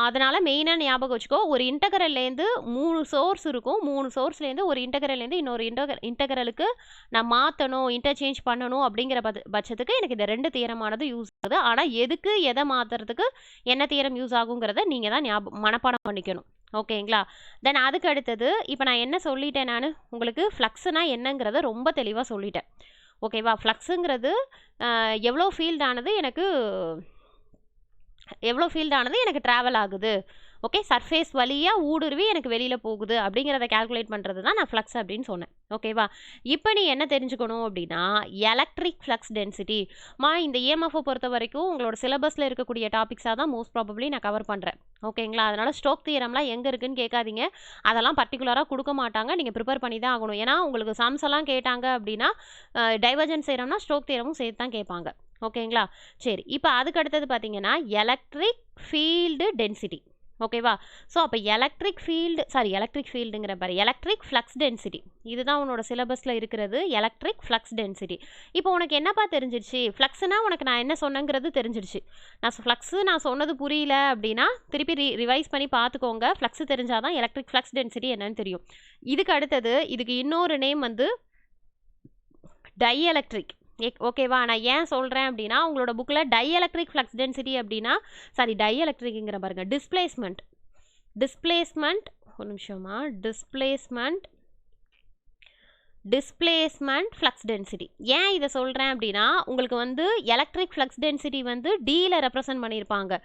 அதனால் மெயினாக ஞாபகம் வச்சுக்கோ, ஒரு இன்டகரல்லேருந்து 3 சோர்ஸ் இருக்கும். 3 சோர்ஸ்லேருந்து ஒரு இன்டகரல்லேருந்து இன்னொரு இன்டகரலுக்கு நான் மாற்றணும், இன்டர்சேஞ்ச் பண்ணணும் அப்படிங்கிற பட்சத்துக்கு எனக்கு இந்த 2 தியரமானது யூஸ் ஆகுது. ஆனால் எதுக்கு எதை மாற்றுறதுக்கு என்ன தியரம் யூஸ் ஆகுங்கிறத நீங்கள் தான் மனப்பாடம் பண்ணிக்கணும். ஓகேங்களா? தென் அதுக்கு அடுத்தது இப்போ நான் என்ன சொல்லிட்டேன், நான் உங்களுக்கு ஃப்ளக்ஸுனா என்னங்கிறத ரொம்ப தெளிவாக சொல்லிட்டேன். ஓகேவா? ஃப்ளக்ஸுங்கிறது எவ்வளோ ஃபீல்ட் ஆனது எனக்கு ட்ராவல் ஆகுது. ஓகே, சர்ஃபேஸ் வழியாக ஊடுருவி எனக்கு வெளியில் போகுது அப்படிங்கிறத கால்குலேட் பண்ணுறது தான் நான் ஃப்ளக்ஸ் அப்படின்னு சொன்னேன். ஓகேவா? இப்போ நீ என்ன தெரிஞ்சுக்கணும் அப்படின்னா, எலக்ட்ரிக் ஃப்ளக்ஸ் டென்சிட்டி. இந்த இஎம்எஃப்பை பொறுத்த வரைக்கும் உங்களோட சிலபஸில் இருக்கக்கூடிய டாபிக்ஸாக தான் மோஸ்ட் ப்ராபப்ளி நான் கவர் பண்ணுறேன். ஓகேங்களா? அதனால் ஸ்டோக் தியரம்லாம் எங்கே இருக்குன்னு கேட்காதீங்க, அதெல்லாம் பர்டிகுலராக கொடுக்க மாட்டாங்க, நீங்கள் ப்ரிப்பேர் பண்ணி தான் ஆகணும். ஏன்னா உங்களுக்கு சம்ஸ் எல்லாம் கேட்டாங்க அப்படின்னா டைவர்ஜென்ஸ் தியரம்னா ஸ்டோக் தியரமும் சேர்த்து தான் கேட்பாங்க. ஓகேங்களா? சரி, இப்போ அதுக்கு அடுத்தது பார்த்தீங்கன்னா எலக்ட்ரிக் ஃபீல்டு டென்சிட்டி. ஓகேவா? ஸோ அப்போ எலக்ட்ரிக் ஃபீல்டுங்கிற பாரு, எலக்ட்ரிக் ஃப்ளக்ஸ் டென்சிட்டி, இதுதான் உன்னோட சிலபஸில் இருக்கிறது, எலக்ட்ரிக் ஃப்ளக்ஸ் டென்சிட்டி. இப்போ உனக்கு என்னப்பா தெரிஞ்சிருச்சு? ஃப்ளக்ஸ்னா உனக்கு நான் என்ன சொன்னேங்கிறது தெரிஞ்சிருச்சு. நான் சொன்னது புரியல அப்படின்னா திருப்பி ரிவைஸ் பண்ணி பார்த்துக்கோங்க. ஃப்ளக்ஸ் தெரிஞ்சாதான் எலக்ட்ரிக் ஃப்ளக்ஸ் டென்சிட்டி என்னன்னு தெரியும். இதுக்கு அடுத்தது, இதுக்கு இன்னொரு நேம் வந்து டைஎலக்ட்ரிக். ஓகேவா? நான் ஏன் சொல்கிறேன் அப்படின்னா, உங்களோட புக்கில் டைஎலக்ட்ரிக் ஃப்ளக்ஸ் டென்சிட்டி அப்படின்னா, டைஎலக்ட்ரிக்குங்கிற பாருங்க, டிஸ்பிளேஸ்மெண்ட் ஒரு நிமிஷமா, டிஸ்பிளேஸ்மெண்ட் ஃப்ளக்ஸ் டென்சிட்டி. ஏன் இதை சொல்கிறேன் அப்படின்னா, உங்களுக்கு வந்து எலக்ட்ரிக் ஃப்ளக்ஸ் டென்சிட்டி வந்து டியில் ரெப்ரசன்ட் பண்ணியிருப்பாங்க.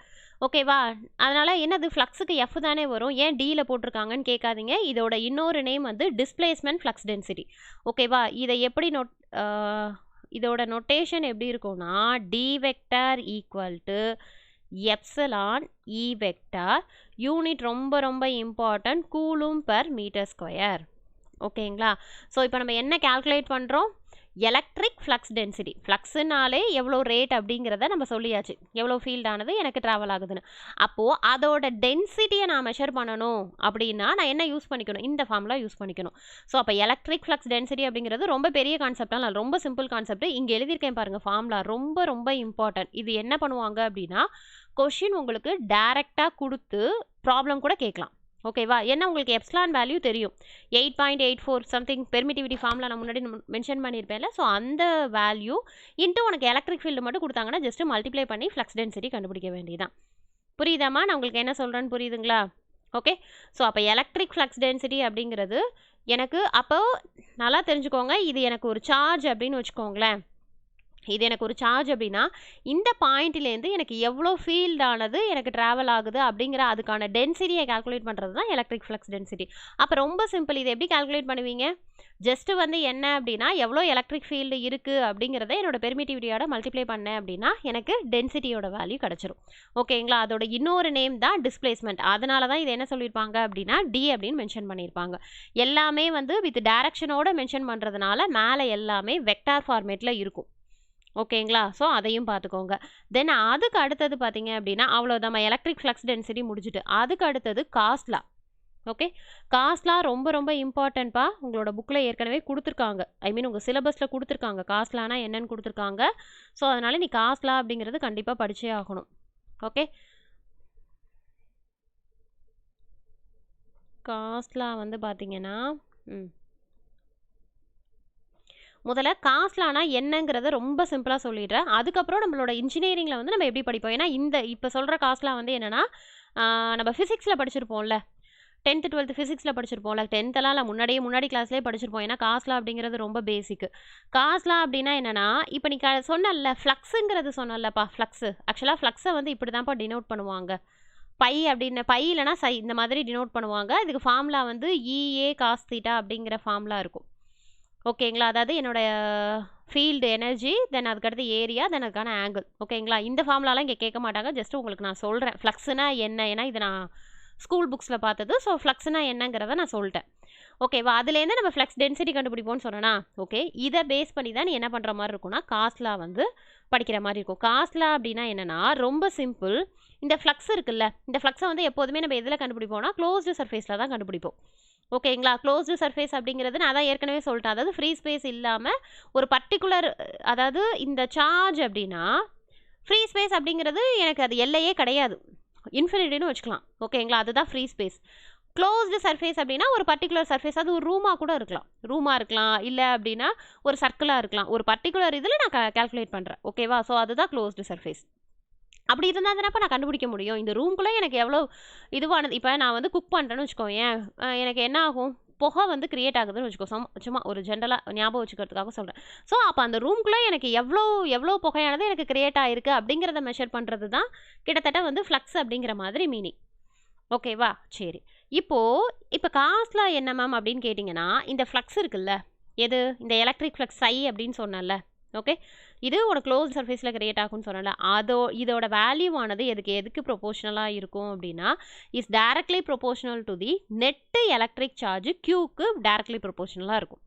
ஓகேவா? அதனால் என்னது, ஃப்ளக்ஸுக்கு எஃப் தானே வரும், ஏன் டியில் போட்டிருக்காங்கன்னு கேட்காதீங்க. இதோட இன்னொரு நேம் வந்து டிஸ்பிளேஸ்மெண்ட் ஃப்ளக்ஸ் டென்சிட்டி. ஓகேவா? இதை எப்படி இதோட நொட்டேஷன் எப்படி இருக்கும்னா, D vector equal to epsilon E vector, unit ரொம்ப ரொம்ப important, coulomb per metre square. ஓகேங்களா? ஸோ இப்போ நம்ம என்ன கால்குலேட் பண்ணுறோம்? Electric flux density. ஃப்ளக்ஸுனாலே எவ்வளோ ரேட் அப்படிங்கிறத நம்ம சொல்லியாச்சு, எவ்வளோ ஃபீல்டானது எனக்கு ட்ராவல் ஆகுதுன்னு. அப்போது அதோட டென்சிட்டியை நான் மெஷர் பண்ணணும் அப்படின்னா நான் என்ன யூஸ் பண்ணிக்கணும்? இந்த ஃபார்முலா யூஸ் பண்ணிக்கணும். ஸோ அப்போ எலக்ட்ரிக் ஃப்ளக்ஸ் டென்சிட்டி அப்படிங்கிறது ரொம்ப பெரிய கான்செப்டாக இல்லை, ரொம்ப சிம்பிள் கான்செப்ட். இங்கே எழுதியிருக்கேன் பாருங்கள், ஃபார்முலா ரொம்ப ரொம்ப இம்பார்ட்டன்ட். இது என்ன பண்ணுவாங்க அப்படின்னா, கொஷின் உங்களுக்கு டைரெக்டாக கொடுத்து ப்ராப்ளம் கூட கேட்கலாம். ஓகேவா? ஏன்னா உங்களுக்கு எப்சிலான் வேல்யூ தெரியும், 8.84 சம்திங் பெர்மிட்டிவிட்டி ஃபார்முலா நான் முன்னாடி மென்ஷன் பண்ணியிருப்பேன்ல. ஸோ அந்த வேல்யூ இன்ட்டு உனக்கு எலக்ட்ரிக் ஃபீல்டு மட்டும் கொடுத்தாங்கன்னா ஜஸ்ட் மல்டிப்ளை பண்ணி ஃப்ளக்ஸ் டென்சிட்டி கண்டுபிடிக்க வேண்டியதான். புரியுதாம்மா? நான் உங்களுக்கு என்ன சொல்கிறேன்னு புரியுதுங்களா? ஓகே. ஸோ அப்போ எலக்ட்ரிக் ஃப்ளக்ஸ் டென்சிட்டி அப்படிங்கிறது எனக்கு, அப்போ நல்லா தெரிஞ்சுக்கோங்க, இது எனக்கு ஒரு சார்ஜ் அப்படின்னு வச்சுக்கோங்களேன். இது எனக்கு ஒரு சார்ஜ் அப்படின்னா, இந்த பாயிண்ட்லேருந்து எனக்கு எவ்வளோ ஃபீல்டானது எனக்கு ட்ராவல் ஆகுது அப்படிங்கிற அதுக்கான டென்சிட்டியை கால்குலேட் பண்ணுறது தான் எலக்ட்ரிக் ஃப்ளக்ஸ் டென்சிட்டி. அப்போ ரொம்ப சிம்பிள். இதை எப்படி கால்குலேட் பண்ணுவீங்க? ஜஸ்ட்டு வந்து என்ன அப்படின்னா, எவ்வளோ எலக்ட்ரிக் ஃபீல்டு இருக்குது அப்படிங்கிறத என்னோட பெர்மிட்டிவிட்டியோட மல்டிப்ளை பண்ணேன் அப்படின்னா எனக்கு டென்சிட்டியோட வேல்யூ கிடச்சிரும். ஓகேங்களா? அதோட இன்னொரு நேம் தான் டிஸ்பிளேஸ்மெண்ட். அதனால தான் இது என்ன சொல்லியிருப்பாங்க அப்படின்னா டி அப்படின்னு மென்ஷன் பண்ணியிருப்பாங்க. எல்லாமே வந்து வித் டைரக்ஷனோட மென்ஷன் பண்ணுறதுனால மேலே எல்லாமே வெக்டார் ஃபார்மேட்டில் இருக்கும். ஓகேங்களா? ஸோ அதையும் பார்த்துக்கோங்க. தென் அதுக்கு அடுத்தது பார்த்தீங்க அப்படின்னா, அவ்வளோதான், நம்ம எலக்ட்ரிக் ஃப்ளக்ஸ் டென்சிட்டி முடிச்சுட்டு அதுக்கு அடுத்தது காஸ்ட்லா. ஓகே. காஸ்ட்லா ரொம்ப ரொம்ப இம்பார்ட்டன்ட்பா. உங்களோட புக்கில் ஏற்கனவே கொடுத்துருக்காங்க, ஐ மீன் உங்கள் சிலபஸில் கொடுத்துருக்காங்க, காஸ்ட்லானா என்னன்னு கொடுத்துருக்காங்க. ஸோ அதனால் நீ காஸ்ட்லா அப்படிங்கிறது கண்டிப்பாக படிச்சே ஆகணும். ஓகே. காஸ்ட்லா வந்து பார்த்தீங்கன்னா, முதல்ல காஸ்ட்லானா என்னங்கிறத ரொம்ப சிம்பிளாக சொல்லிடுறேன். அதுக்கப்புறம் நம்மளோட இன்ஜினியரிங்கில் வந்து நம்ம எப்படி படிப்போம். ஏன்னா இப்போ சொல்கிற காஸ்ட்லா வந்து என்னென்னா, நம்ம ஃபிசிக்ஸில் படிச்சிருப்போம்ல, 10th 12th ஃபிசிக்ஸில் படிச்சிருப்போம்ல, 10th இல்லை, முன்னாடி கிளாஸ்லேயே படிச்சிருப்போம். ஏன்னா காஸ்ட்லா அப்படிங்கிறது ரொம்ப பேசிக்கு. காஸ்ட்லா அப்படின்னா என்னென்னா, இப்போ நீ சொன்னல ஃப்ளக்ஸுங்கிறது சொன்னல்லப்பா, ஆக்சுவலாக ஃப்ளக்ஸை வந்து இப்படி தான்ப்பா டினோட் பண்ணுவாங்க, பை அப்படின்னு, பை இல்லைனா சை, இந்த மாதிரி டினோட் பண்ணுவாங்க. இதுக்கு ஃபார்முலா வந்து EA cos θ அப்படிங்கிற ஃபார்முலா இருக்கும். ஓகேங்களா? அதாவது என்னோட ஃபீல்டு எனர்ஜி, தென் அதுக்கடுத்து ஏரியா, தென் அதுக்கான ஆங்கிள். ஓகேங்களா? இந்த ஃபார்முலாலாம் இங்கே கேட்க மாட்டாங்க, ஜஸ்ட் உங்களுக்கு நான் சொல்கிறேன் ஃப்ளக்ஸ்னா என்ன. ஏன்னா இது நான் ஸ்கூல் புக்ஸில் பார்த்தது. ஸோ ஃப்ளக்ஸ்னா என்னங்கிறத நான் சொல்லிட்டேன். ஓகேவா? அதுலேருந்து நம்ம ஃப்ளக்ஸ் டென்சிட்டி கண்டுபிடிப்போம்னு சொன்னேன்னா, ஓகே, இதை பேஸ் பண்ணி தான் நீ என்ன பண்ணுற மாதிரி இருக்கும்னா காஸ்ட்லா வந்து படிக்கிற மாதிரி இருக்கும். காஸ்ட்லா அப்படின்னா என்னென்னா ரொம்ப சிம்பிள். இந்த ஃப்ளக்ஸ் இருக்குல்ல, இந்த ஃப்ளக்ஸை வந்து எப்போதுமே நம்ம எதில் கண்டுபிடிப்போம்னா க்ளோஸ்டு சர்ஃபேஸில் தான் கண்டுபிடிப்போம். ஓகேங்களா? க்ளோஸ்டு சர்ஃபேஸ் அப்படிங்கிறது நான் தான் ஏற்கனவே சொல்லிட்டேன், அதாவது ஃப்ரீ ஸ்பேஸ் இல்லாமல் ஒரு பர்டிகுலர், அதாவது இந்த சார்ஜ் அப்படின்னா ஃப்ரீ ஸ்பேஸ் அப்படிங்கிறது எனக்கு அது எல்லையே கிடையாது, இன்ஃபினிட்டின்னு வச்சுக்கலாம். ஓகேங்களா? அதுதான் ஃப்ரீ ஸ்பேஸ். க்ளோஸ்டு சர்ஃபேஸ் அப்படின்னா ஒரு பர்டிகுலர் சர்ஃபேஸ், அது ஒரு ரூமாக கூட இருக்கலாம், இல்லை அப்படின்னா ஒரு சர்க்கிளாக இருக்கலாம். ஒரு பர்டிகுலர் இதில் நான் கால்குலேட் பண்ணுறேன். ஓகேவா? ஸோ அதுதான் க்ளோஸ்டு சர்ஃபேஸ். அப்படி இருந்தால் தானப்போ நான் கண்டுபிடிக்க முடியும் இந்த ரூம்குள்ளே எனக்கு எவ்வளோ இதுவானது. இப்போ நான் வந்து குக் பண்ணுறேன்னு வச்சுக்கோங்க, எனக்கு என்ன ஆகும், புகை வந்து கிரியேட் ஆகுதுன்னு வச்சுக்கோ, சும்மா ஒரு ஜென்ரலாக ஞாபகம் வச்சுக்கிறதுக்காக சொல்கிறேன். ஸோ அப்போ அந்த ரூம்குள்ளே எனக்கு எவ்வளோ புகையானது எனக்கு கிரியேட் ஆகிருக்கு அப்படிங்கிறத மெஷர் பண்ணுறது தான் கிட்டத்தட்ட வந்து ஃப்ளக்ஸ் அப்படிங்கிற மாதிரி மீனிங். ஓகேவா? சரி. இப்போ காஸ்ட்லா என்ன மேம் அப்படின்னு கேட்டிங்கன்னா, இந்த ஃப்ளக்ஸ் இருக்குல்ல, எது இந்த எலக்ட்ரிக் ஃப்ளக்ஸ் சை அப்படின்னு சொன்னல. ஓகே, இது ஒரு க்ளோஸ் சர்ஃபேஸில் கிரியேட் ஆகும்னு சொன்னல. இதோட வேல்யூவானது எதுக்கு ப்ரொபோஷனலாக இருக்கும் அப்படின்னா, is directly proportional to the net electric charge Qக்கு டைரக்ட்லி ப்ரொபோஷனலாக இருக்கும்.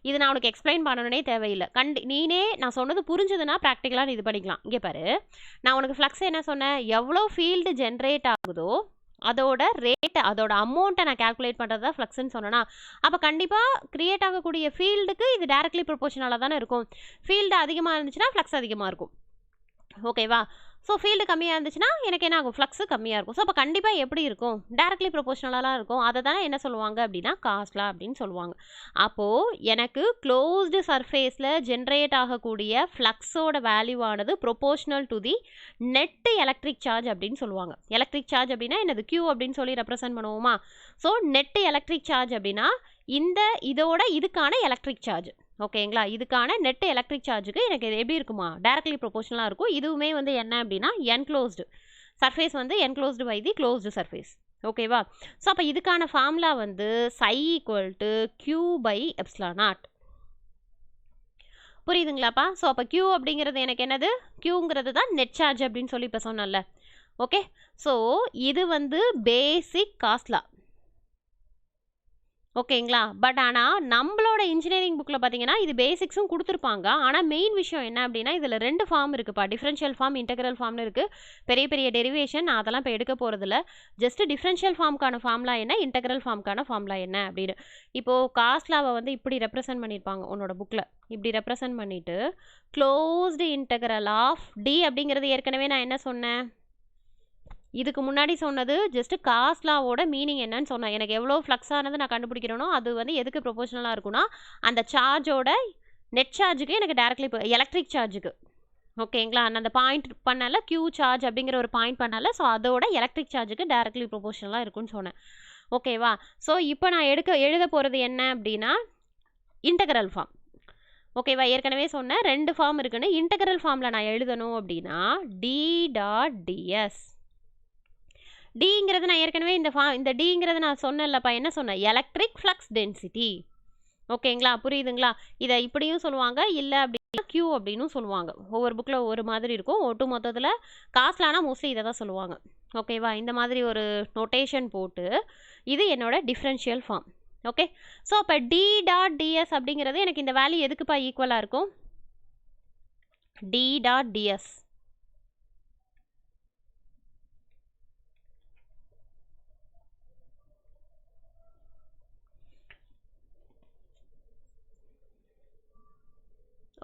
இது நான் உனக்கு எக்ஸ்பிளைன் பண்ணணுன்னே தேவையில்லை. நீனே நான் சொன்னது புரிஞ்சுதுன்னா ப்ராக்டிக்கலாக நீ இது படிக்கலாம். இங்கே பாரு, நான் உனக்கு ஃப்ளக்ஸ் என்ன சொன்னேன், எவ்வளோ ஃபீல்டு ஜென்ரேட் ஆகுதோ அதோட ரேட், அதோட அமௌண்ட்டை நான் கால்குலேட் பண்ணுறது தான் ஃப்ளக்ஸ்ன்னு சொன்னேன்னா, அப்போ கண்டிப்பாக கிரியேட் ஆகக்கூடிய ஃபீல்டுக்கு இது டைரக்ட்லி ப்ரொபோஷனலாக தானே இருக்கும். ஃபீல்டு அதிகமாக இருந்துச்சுன்னா ஃப்ளக்ஸ் அதிகமாக இருக்கும். ஓகேவா? ஸோ ஃபீல்டு கம்மியாக இருந்துச்சுன்னா எனக்கு என்ன ஆகும், ஃப்ளக்ஸு கம்மியாக இருக்கும். ஸோ அப்போ கண்டிப்பாக எப்படி இருக்கும், டைரக்ட்லி ப்ரொபோஷனலாக இருக்கும். அதை தானே என்ன சொல்லுவாங்க அப்படின்னா காஸ்லா அப்படின்னு சொல்லுவாங்க. அப்போது எனக்கு க்ளோஸ்டு சர்ஃபேஸில் ஜென்ரேட் ஆகக்கூடிய ஃப்ளக்ஸோட வேல்யூவானது proportional to the net electric charge அப்படின்னு சொல்லுவாங்க. எலக்ட்ரிக் சார்ஜ் அப்படின்னா என்னது, Q அப்படின்னு சொல்லி ரெப்ரசென்ட் பண்ணுவோமா. ஸோ நெட் எலக்ட்ரிக் சார்ஜ் அப்படின்னா இதுக்கான எலக்ட்ரிக் சார்ஜ். ஓகேங்களா, இதுக்கான நெட் எலக்ட்ரிக் சார்ஜுக்கு எனக்கு எப்படி இருக்குமா, டைரக்ட்லி ப்ரொபோஷனலாக இருக்கும். இதுவுமே வந்து என்ன அப்படின்னா என்க்ளோஸ்டு சர்ஃபேஸ் வந்து enclosed by the closed surface. ஓகேவா? ஸோ அப்போ இதுக்கான ஃபார்முலா வந்து psi = Q/ε0. புரியுதுங்களாப்பா? ஸோ அப்போ Q அப்படிங்கிறது எனக்கு என்னது, Qங்கிறது தான் நெட் சார்ஜ் அப்படின்னு சொல்லி இப்போ சொன்னல. ஓகே, ஸோ இது வந்து பேசிக் காஸ்லா. ஓகேங்களா, பட் ஆனால் நம்மளோட இன்ஜினியரிங் புக்கில் பார்த்தீங்கன்னா இது பேசிக்ஸும் கொடுத்துருப்பாங்க. ஆனால் மெயின் விஷயம் என்ன அப்படின்னா இதில் 2 ஃபார்ம் இருக்குப்பா, டிஃப்ரென்ஷியல் ஃபார்ம், இன்டெக்ரல் ஃபார்ம்னு இருக்குது. பெரிய பெரிய டெரிவேஷன் நான் அதெல்லாம் இப்போ எடுக்க போகிறதில்ல. ஜஸ்ட் டிஃப்ரென்ஷியல் ஃபார்முக்கான ஃபார்முலா என்ன, இன்டெக்ரல் ஃபார்முக்கான ஃபார்முலா என்ன அப்படின்னு. இப்போது காஸ்லாவை வந்து இப்படி ரெப்ரசென்ட் பண்ணியிருப்பாங்க உன்னோட புக்கில். இப்படி ரெப்ரசென்ட் பண்ணிவிட்டு க்ளோஸ்டு இன்டெக்ரல் ஆஃப் டி அப்படிங்கிறது ஏற்கனவே நான் என்ன சொன்னேன், இதுக்கு முன்னாடி சொன்னது ஜஸ்ட் காஸ்லாவோட மீனிங் என்னன்னு சொன்னேன். எனக்கு எவ்வளோ ஃப்ளக்ஸ் ஆனது நான் கண்டுபிடிக்கிறேனோ அது வந்து எதுக்கு ப்ரொபோஷனலாக இருக்குன்னா அந்த சார்ஜோட நெட் சார்ஜுக்கு எனக்கு டைரக்ட்லி எலக்ட்ரிக் சார்ஜுக்கு. ஓகேங்களா, நான் அந்த பாயிண்ட் பண்ணல, Q சார்ஜ் அப்படிங்கிற ஒரு பாயிண்ட் பண்ணல. ஸோ அதோட எலக்ட்ரிக் சார்ஜுக்கு டைரக்ட்லி ப்ரொபோஷனலாக இருக்குன்னு சொன்னேன். ஓகேவா? ஸோ இப்போ நான் எழுத போகிறது என்ன அப்படின்னா இன்டெக்ரல் ஃபார்ம். ஓகேவா, ஏற்கனவே சொன்னேன் 2 ஃபார்ம் இருக்குன்னு. இன்டெக்ரல் ஃபார்மில் நான் எழுதணும் அப்படின்னா d.ds. டிங்கிறது நான் ஏற்கனவே இந்த டிங்கிறது நான் சொன்னேன்லப்பா, என்ன சொன்னேன், எலக்ட்ரிக் ஃப்ளக்ஸ் டென்சிட்டி. ஓகேங்களா, புரியுதுங்களா? இதை இப்படியும் சொல்லுவாங்க, இல்லை அப்படின்னா Q அப்படின்னு சொல்லுவாங்க. ஒவ்வொரு புக்கில் ஒவ்வொரு மாதிரி இருக்கும். ஒட்டு மொத்தத்தில் காஸ்லானா மோஸ்ட்லி இதை தான் சொல்லுவாங்க. ஓகேவா, இந்த மாதிரி ஒரு நோட்டேஷன் போட்டு இது என்னோட டிஃப்ரென்ஷியல் ஃபார்ம். ஓகே, ஸோ அப்போ d.ds அப்படிங்கிறது எனக்கு இந்த வேல்யூ எதுக்குப்பா ஈக்குவலாக இருக்கும், d.ds.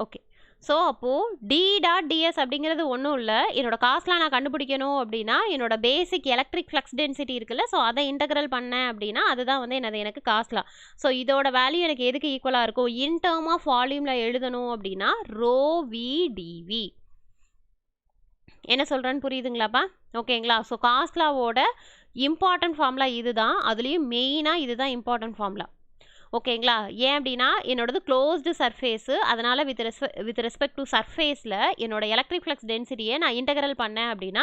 ஓகே, ஸோ அப்போது d.ds அப்படிங்கிறது ஒன்றும் இல்லை, என்னோட காஸ்லாம் நான் கண்டுபிடிக்கணும் அப்படின்னா என்னோட பேசிக் எலக்ட்ரிக் ஃப்ளக்ஸ் டென்சிட்டி இருக்குல்ல, ஸோ அதை இன்டெக்ரல் பண்ணேன் அப்படின்னா அதுதான் வந்து எனக்கு காஸ்லா. ஸோ இதோட வேல்யூ எனக்கு எதுக்கு ஈக்குவலாக இருக்கும், இன் டேர்ம் ஆஃப் வால்யூமில் எழுதணும் அப்படின்னா ρV/dV. என்ன சொல்கிறேன்னு புரியுதுங்களாப்பா? ஓகேங்களா, ஸோ காஸ்லாவோட இம்பார்ட்டன்ட் ஃபார்முலா இதுதான், அதுலேயும் மெயினாக இதுதான் இம்பார்ட்டன்ட் ஃபார்முலா. ஓகேங்களா, ஏன் அப்படின்னா என்னோடது க்ளோஸ்டு சர்ஃபேஸு, அதனால் வித் ரெஸ்பெக்ட் டு சர்ஃபேஸில் என்னோட எலக்ட்ரிக் ஃப்ளக்ஸ் டென்சிட்டியை நான் இன்டெக்ரல் பண்ணேன் அப்படின்னா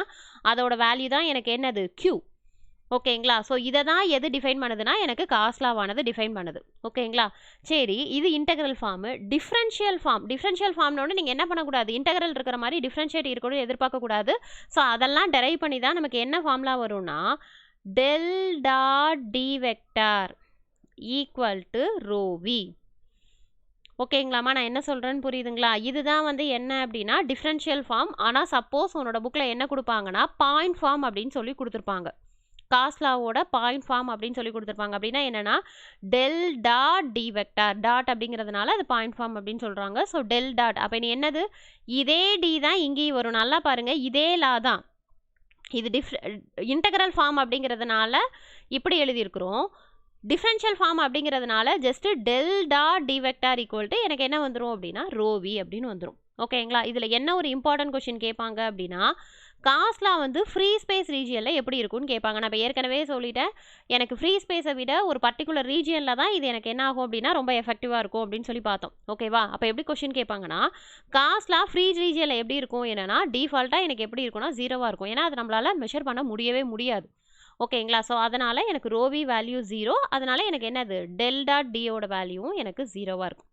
அதோட வேல்யூ தான் எனக்கு என்னது, Q. ஓகேங்களா, ஸோ இதை தான் எது டிஃபைன் பண்ணுதுன்னா எனக்கு காஸ்லாவானது டிஃபைன் பண்ணுது. ஓகேங்களா, சரி, இது இன்டெக்ரல் ஃபார்மு. டிஃப்ரென்ஷியல் ஃபார்ம்னோட நீங்கள் என்ன பண்ணக்கூடாது, இன்டெக்ரல் இருக்கிற மாதிரி டிஃப்ரென்ஷியேட் இருக்கணும் எதிர்பார்க்கக்கூடாது. ஸோ அதெல்லாம் டெரைவ் பண்ணி தான் நமக்கு என்ன ஃபார்முலா வரும்னா del.d ஈக்குவல் டு ρV. ஓகேங்களாம்மா, நான் என்ன சொல்கிறேன்னு புரியுதுங்களா? இதுதான் வந்து என்ன அப்படின்னா டிஃப்ரென்ஷியல் ஃபார்ம். ஆனால் சப்போஸ் உன்னோட புக்கில் என்ன கொடுப்பாங்கன்னா பாயிண்ட் ஃபார்ம் அப்படின்னு சொல்லி கொடுத்துருப்பாங்க. காஸ்லாவோட பாயிண்ட் ஃபார்ம் அப்படின்னு சொல்லி கொடுத்துருப்பாங்க. அப்படின்னா என்னென்னா del.d டாட் அப்படிங்கிறதுனால அது பாயிண்ட் ஃபார்ம் அப்படின்னு சொல்கிறாங்க. ஸோ del டாட், அப்போ இனி என்னது, இதே டி தான் இங்கேயும் வரும். நல்லா பாருங்கள், இதே லா தான் இது. இன்டெக்ரல் ஃபார்ம் அப்படிங்கிறதுனால இப்படி எழுதியிருக்கிறோம். டிஃப்ரென்ஷியல் ஃபார்ம் அப்படிங்கிறதுனால ஜஸ்ட் del.d ஈக்குவல் டு எனக்கு என்ன வந்துடும் அப்படின்னா ρV அப்படின்னு வந்துடும். ஓகேங்களா, இதில் என்ன ஒரு இம்பார்ட்டன்ட் கொஷின் கேட்பாங்க அப்படின்னா காஸ்லா வந்து ஃப்ரீ ஸ்பேஸ் ரீஜியனில் எப்படி இருக்குன்னு கேட்பாங்க. நான் இப்போ ஏற்கனவே சொல்லிட்டேன், எனக்கு ஃப்ரீ ஸ்பேஸை விட ஒரு பர்டிகுலர் ரீஜியனில் தான் இது எனக்கு என்ன ஆகும் அப்படின்னா ரொம்ப எஃபெக்டிவாக இருக்கும் அப்படின்னு சொல்லி பார்த்தோம். ஓகேவா, அப்போ எப்படி கொஷின் கேட்பாங்கன்னா காஸ்லா ஃப்ரீ ரீஜியனில் எப்படி இருக்கும், என்னன்னா டிஃபால்ட்டாக எனக்கு எப்படி இருக்குன்னா 0வாக இருக்கும். ஏன்னா அது நம்மளால் மெஷர் பண்ண முடியவே முடியாது. ஓகேங்களா, ஸோ அதனால் எனக்கு ρV வேல்யூ 0, அதனால் எனக்கு என்னது del.dயோட வேல்யூவும் எனக்கு 0வாக இருக்கும்.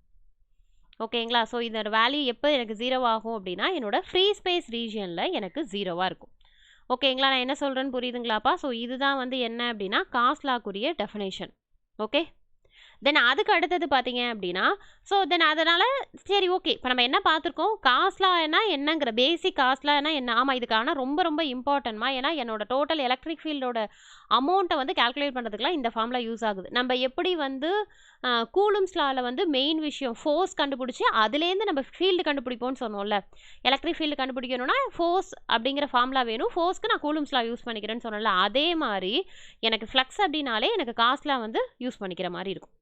ஓகேங்களா, ஸோ இதோட வேல்யூ எப்போ எனக்கு 0 ஆகும் அப்படின்னா என்னோட ஃப்ரீ ஸ்பேஸ் ரீஜியனில் எனக்கு 0வாக இருக்கும். ஓகேங்களா, நான் என்ன சொல்கிறேன்னு புரியுதுங்களாப்பா? ஸோ இதுதான் வந்து என்ன அப்படின்னா காஸ்லாக்குரிய டெஃபினேஷன். ஓகே, தென் அதுக்கு அடுத்தது பார்த்தீங்க அப்படின்னா, ஸோ தென் அதனால் சரி ஓகே, இப்போ நம்ம என்ன பார்த்துருக்கோம், காஸ்லானா என்னங்கிற பேசிக் காஸ்லானா என்ன, ஆமாம் இதுக்கு ஆனால் ரொம்ப ரொம்ப இம்பார்ட்டன்ட்மா. ஏன்னா என்னோட டோட்டல் எலக்ட்ரிக் ஃபீல்டோட அமௌண்ட்டை வந்து கால்குலேட் பண்ணுறதுக்குலாம் இந்த ஃபார்முலா யூஸ் ஆகுது. நம்ம எப்படி வந்து கூலும்ஸ் லாவில் வந்து மெயின் விஷயம் ஃபோர்ஸ் கண்டுபிடிச்சி அதுலேருந்து நம்ம ஃபீல்டு கண்டுபிடிப்போம்னு சொன்னோம்ல, எலக்ட்ரிக் ஃபீல்டு கண்டுபிடிக்கணும்னா ஃபோர்ஸ் அப்படிங்கிற ஃபார்முலா வேணும், ஃபோர்ஸ்க்கு நான் கூலும்ஸ் லா யூஸ் பண்ணிக்கிறேன்னு சொன்னேன்ல, அதே மாதிரி எனக்கு ஃப்ளக்ஸ் அப்படின்னாலே எனக்கு காஸ்லா வந்து யூஸ் பண்ணிக்கிற மாதிரி இருக்கும்.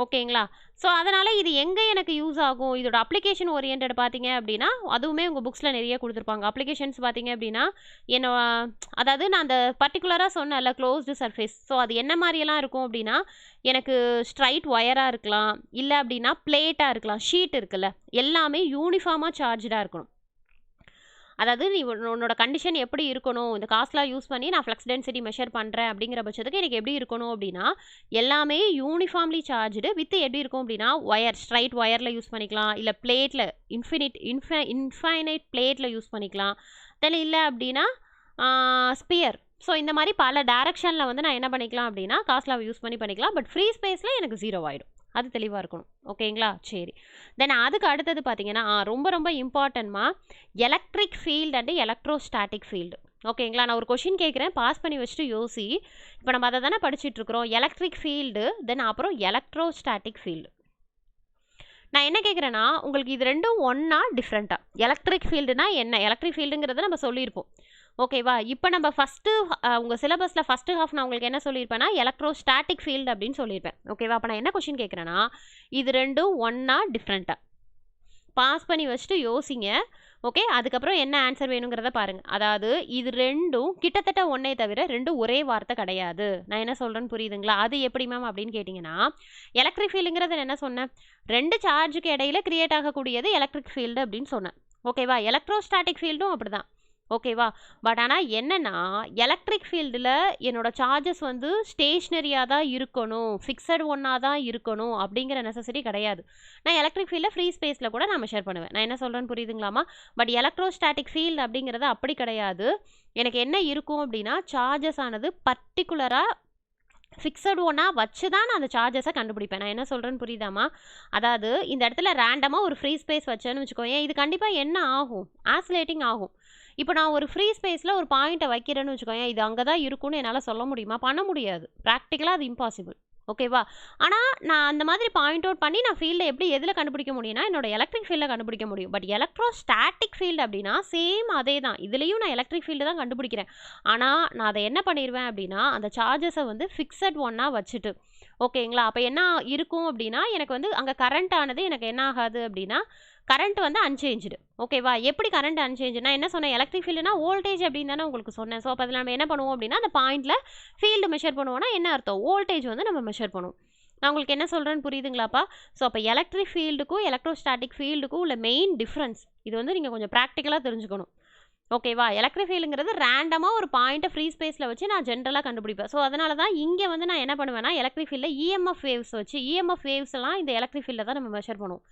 ஓகேங்களா? ஸோ அதனால் இது எங்கே எனக்கு யூஸ் ஆகும், இதோட அப்ளிகேஷன் ஓரியன்ட் பார்த்தீங்க அப்படின்னா, அதுவுமே உங்கள் புக்ஸில் நிறைய கொடுத்துருப்பாங்க. அப்ளிகேஷன்ஸ் பார்த்தீங்க அப்படின்னா, அதாவது நான் அந்த பர்டிகுலராக சொன்னேன்ல க்ளோஸ்டு சர்ஃபேஸ், ஸோ அது என்ன மாதிரியெல்லாம் இருக்கும் அப்படின்னா, எனக்கு ஸ்ட்ரைட் ஒயராக இருக்கலாம், இல்லை அப்படின்னா பிளேட்டாக இருக்கலாம், ஷீட் இருக்குல்ல, எல்லாமே யூனிஃபார்மாக சார்ஜாக இருக்கணும். அதாவது நீ உன்னோட கண்டிஷன் எப்படி இருக்கணும், இந்த காஸ்ட்லாம் யூஸ் பண்ணி நான் ஃப்ளக்ஸ் டென்சிட்டி மெஷர் பண்ணுறேன் அப்படிங்கிற பட்சத்துக்கு எனக்கு எப்படி இருக்கணும் அப்படின்னா, எல்லாமே யூனிஃபார்ம்லி சார்ஜ்டு வித் எப்படி இருக்கும் அப்படின்னா, ஒயர் ஸ்ட்ரைட் ஒயரில் யூஸ் பண்ணிக்கலாம், இல்லை பிளேட்டில் இன்ஃபைனைட் பிளேட்டில் யூஸ் பண்ணிக்கலாம், தென் இல்லை அப்படின்னா ஸ்பியர். ஸோ இந்த மாதிரி பல டைரக்ஷனில் வந்து நான் என்ன பண்ணிக்கலாம் அப்படின்னா காஸ்ட்லாவை யூஸ் பண்ணிக்கலாம். பட் ஃப்ரீ ஸ்பேஸில் எனக்கு 0 ஆகிடும். அது தெளிவாக இருக்கணும். ஓகேங்களா? சரி. தென் அதுக்கு அடுத்தது பார்த்தீங்கன்னா ரொம்ப ரொம்ப இம்பார்ட்டன்ட்மா, electric field and electrostatic field. ஓகேங்களா? நான் ஒரு கொஷின் கேட்குறேன், பாஸ் பண்ணி வச்சுட்டு யோசி. இப்போ நம்ம அதை தானே படிச்சுட்ருக்குறோம், எலக்ட்ரிக் ஃபீல்டு தென் அப்புறம் எலக்ட்ரோஸ்டாட்டிக் ஃபீல்டு. நான் என்ன கேட்குறேன்னா, உங்களுக்கு இது ரெண்டும் ஒன்றா டிஃப்ரெண்ட்டாக? எலக்ட்ரிக் ஃபீல்டுனா என்ன, எலக்ட்ரிக் ஃபீல்டுங்கிறத நம்ம சொல்லியிருப்போம். ஓகேவா? இப்போ நம்ம ஃபஸ்ட்டு உங்கள் சிலபஸில் ஃபஸ்ட்டு ஹாஃப் நான் உங்களுக்கு என்ன சொல்லியிருப்பேன்னா, எலக்ட்ரோஸ்டாட்டிக் ஃபீல்டு அப்படின்னு சொல்லியிருப்பேன். ஓகேவா? அப்போ நான் என்ன கொஷின் கேட்குறேன்னா, இது ரெண்டும் ஒன்றா டிஃப்ரெண்ட்டாக? பாஸ் பண்ணி வச்சுட்டு யோசிங்க. ஓகே, அதுக்கப்புறம் என்ன ஆன்சர் வேணுங்கிறத பாருங்கள். அதாவது இது ரெண்டும் கிட்டத்தட்ட ஒன்றே தவிர ரெண்டும் ஒரே வார்த்தை கிடையாது. நான் என்ன சொல்கிறேன்னு புரியுதுங்களா? அது எப்படி மேம் அப்படின்னு கேட்டிங்கன்னா, எலக்ட்ரிக் ஃபீல்டுங்கிறது என்ன சொன்னேன், 2 சார்ஜுக்கு இடையில கிரியேட் ஆகக்கூடியது எலக்ட்ரிக் ஃபீல்டு அப்படின்னு சொன்னேன். ஓகேவா? எலக்ட்ரோஸ்டாட்டிக் ஃபீல்டும் அப்படி தான். ஓகேவா? பட் ஆனால் என்னென்னா, எலக்ட்ரிக் ஃபீல்டில் என்னோடய சார்ஜஸ் வந்து ஸ்டேஷ்னரியாக தான் இருக்கணும், ஃபிக்ஸட் ஒன்னாக தான் இருக்கணும் அப்படிங்கிற நெசசிட்டி கிடையாது. நான் எலக்ட்ரிக் ஃபீல்டில் ஃப்ரீ ஸ்பேஸில் கூட நான் மெஷர் பண்ணுவேன். நான் என்ன சொல்கிறேன்னு புரியுதுங்களாமா? பட் எலக்ட்ரோஸ்டாட்டிக் ஃபீல்டு அப்படிங்கிறது அப்படி கிடையாது. எனக்கு என்ன இருக்கும் அப்படின்னா, சார்ஜஸ் ஆனது பர்டிகுலராக ஃபிக்ஸட் ஒன்னாக வச்சு தான் நான் அந்த சார்ஜஸை கண்டுபிடிப்பேன். நான் என்ன சொல்கிறேன்னு புரியுதாமா? அதாவது இந்த இடத்துல ரேண்டமாக ஒரு ஃப்ரீ ஸ்பேஸ் வச்சேன்னு வச்சுக்கோங்க, இது கண்டிப்பாக என்ன ஆகும், ஆசிலேட்டிங் ஆகும். இப்போ நான் ஒரு ஃப்ரீ ஸ்பேஸில் ஒரு பாயிண்ட்டை வைக்கிறேன்னு வச்சுக்கோங்க, இது அங்கே தான் இருக்கும்னு என்னால் சொல்ல முடியுமா? பண்ண முடியாது. ப்ராக்டிக்கலாக அது இம்பாசிபிள். ஓகேவா? ஆனால் நான் அந்த மாதிரி பாயிண்ட் அவுட் பண்ணி நான் ஃபீல்டை எப்படி எதில் கண்டுபிடிக்க முடியும்னா, என்னோட எலக்ட்ரிக் ஃபீல்டில் கண்டுபிடிக்க முடியும். பட் எலக்ட்ரோஸ்டாட்டிக் ஃபீல்டு அப்படின்னா சேம் அதே தான், இதுலேயும் நான் எலக்ட்ரிக் ஃபீல்டு தான் கண்டுபிடிக்கிறேன். ஆனால் நான் அதை என்ன பண்ணிடுவேன் அப்படின்னா, அந்த சார்ஜஸை வந்து ஃபிக்ஸட் ஒன்னாக வச்சுட்டு, ஓகேங்களா? அப்போ என்ன இருக்கும் அப்படின்னா, எனக்கு வந்து அங்கே கரண்ட் ஆனது எனக்கு என்ன ஆகாது அப்படின்னா, கரண்ட் வந்து அன்சேஞ்சு. ஓகேவா? எப்படி கரண்ட் அன்சேஞ்சு, நான் என்ன சொன்னேன், எலக்ட்ரிக் ஃபீல்டுனா வோல்டேஜ் அப்படின்னு தானே உங்களுக்கு சொன்னேன். ஸோ அப்போ அதில் நம்ம என்ன பண்ணுவோம் அப்படின்னா, அந்த பாயிண்டில் ஃபீல்டு மெஷர் பண்ணுவோம்னா என்ன அர்த்தம், வோல்டேஜ் வந்து நம்ம மெஷர் பண்ணுவோம். நான் உங்களுக்கு என்ன சொல்கிறேன்னு புரியுதுங்களாப்பா? ஸோ அப்போ எலக்ட்ரிக் ஃபீல்டுக்கும் எலக்ட்ரோஸ்டாட்டிக் ஃபீல்டுக்கும் உள்ள மெயின் டிஃப்ரென்ஸ் இது வந்து நீங்கள் கொஞ்சம் ப்ராக்டிக்கலாக தெரிஞ்சுக்கணும். ஓகேவா? எலக்ட்ரிக் ஃபீல்டுங்கிறது ரேண்டமாக ஒரு பாயிண்ட்டை ஃப்ரீ ஸ்பேஸில் வச்சு நான் ஜென்ரலாக கண்டுபிடிப்பேன். ஸோ அதனால தான் இங்கே வந்து நான் என்ன பண்ணுவேன்னா, எலக்ட்ரிக் ஃபீல்டில் இஎம்எஃப் வேவ்ஸ் வச்சு, இஎம்எஃப் வேவ்ஸ் எல்லாம் இந்த எலக்ட்ரிக் ஃபீல்டில் தான் நம்ம மெஷர் பண்ணுவோம்.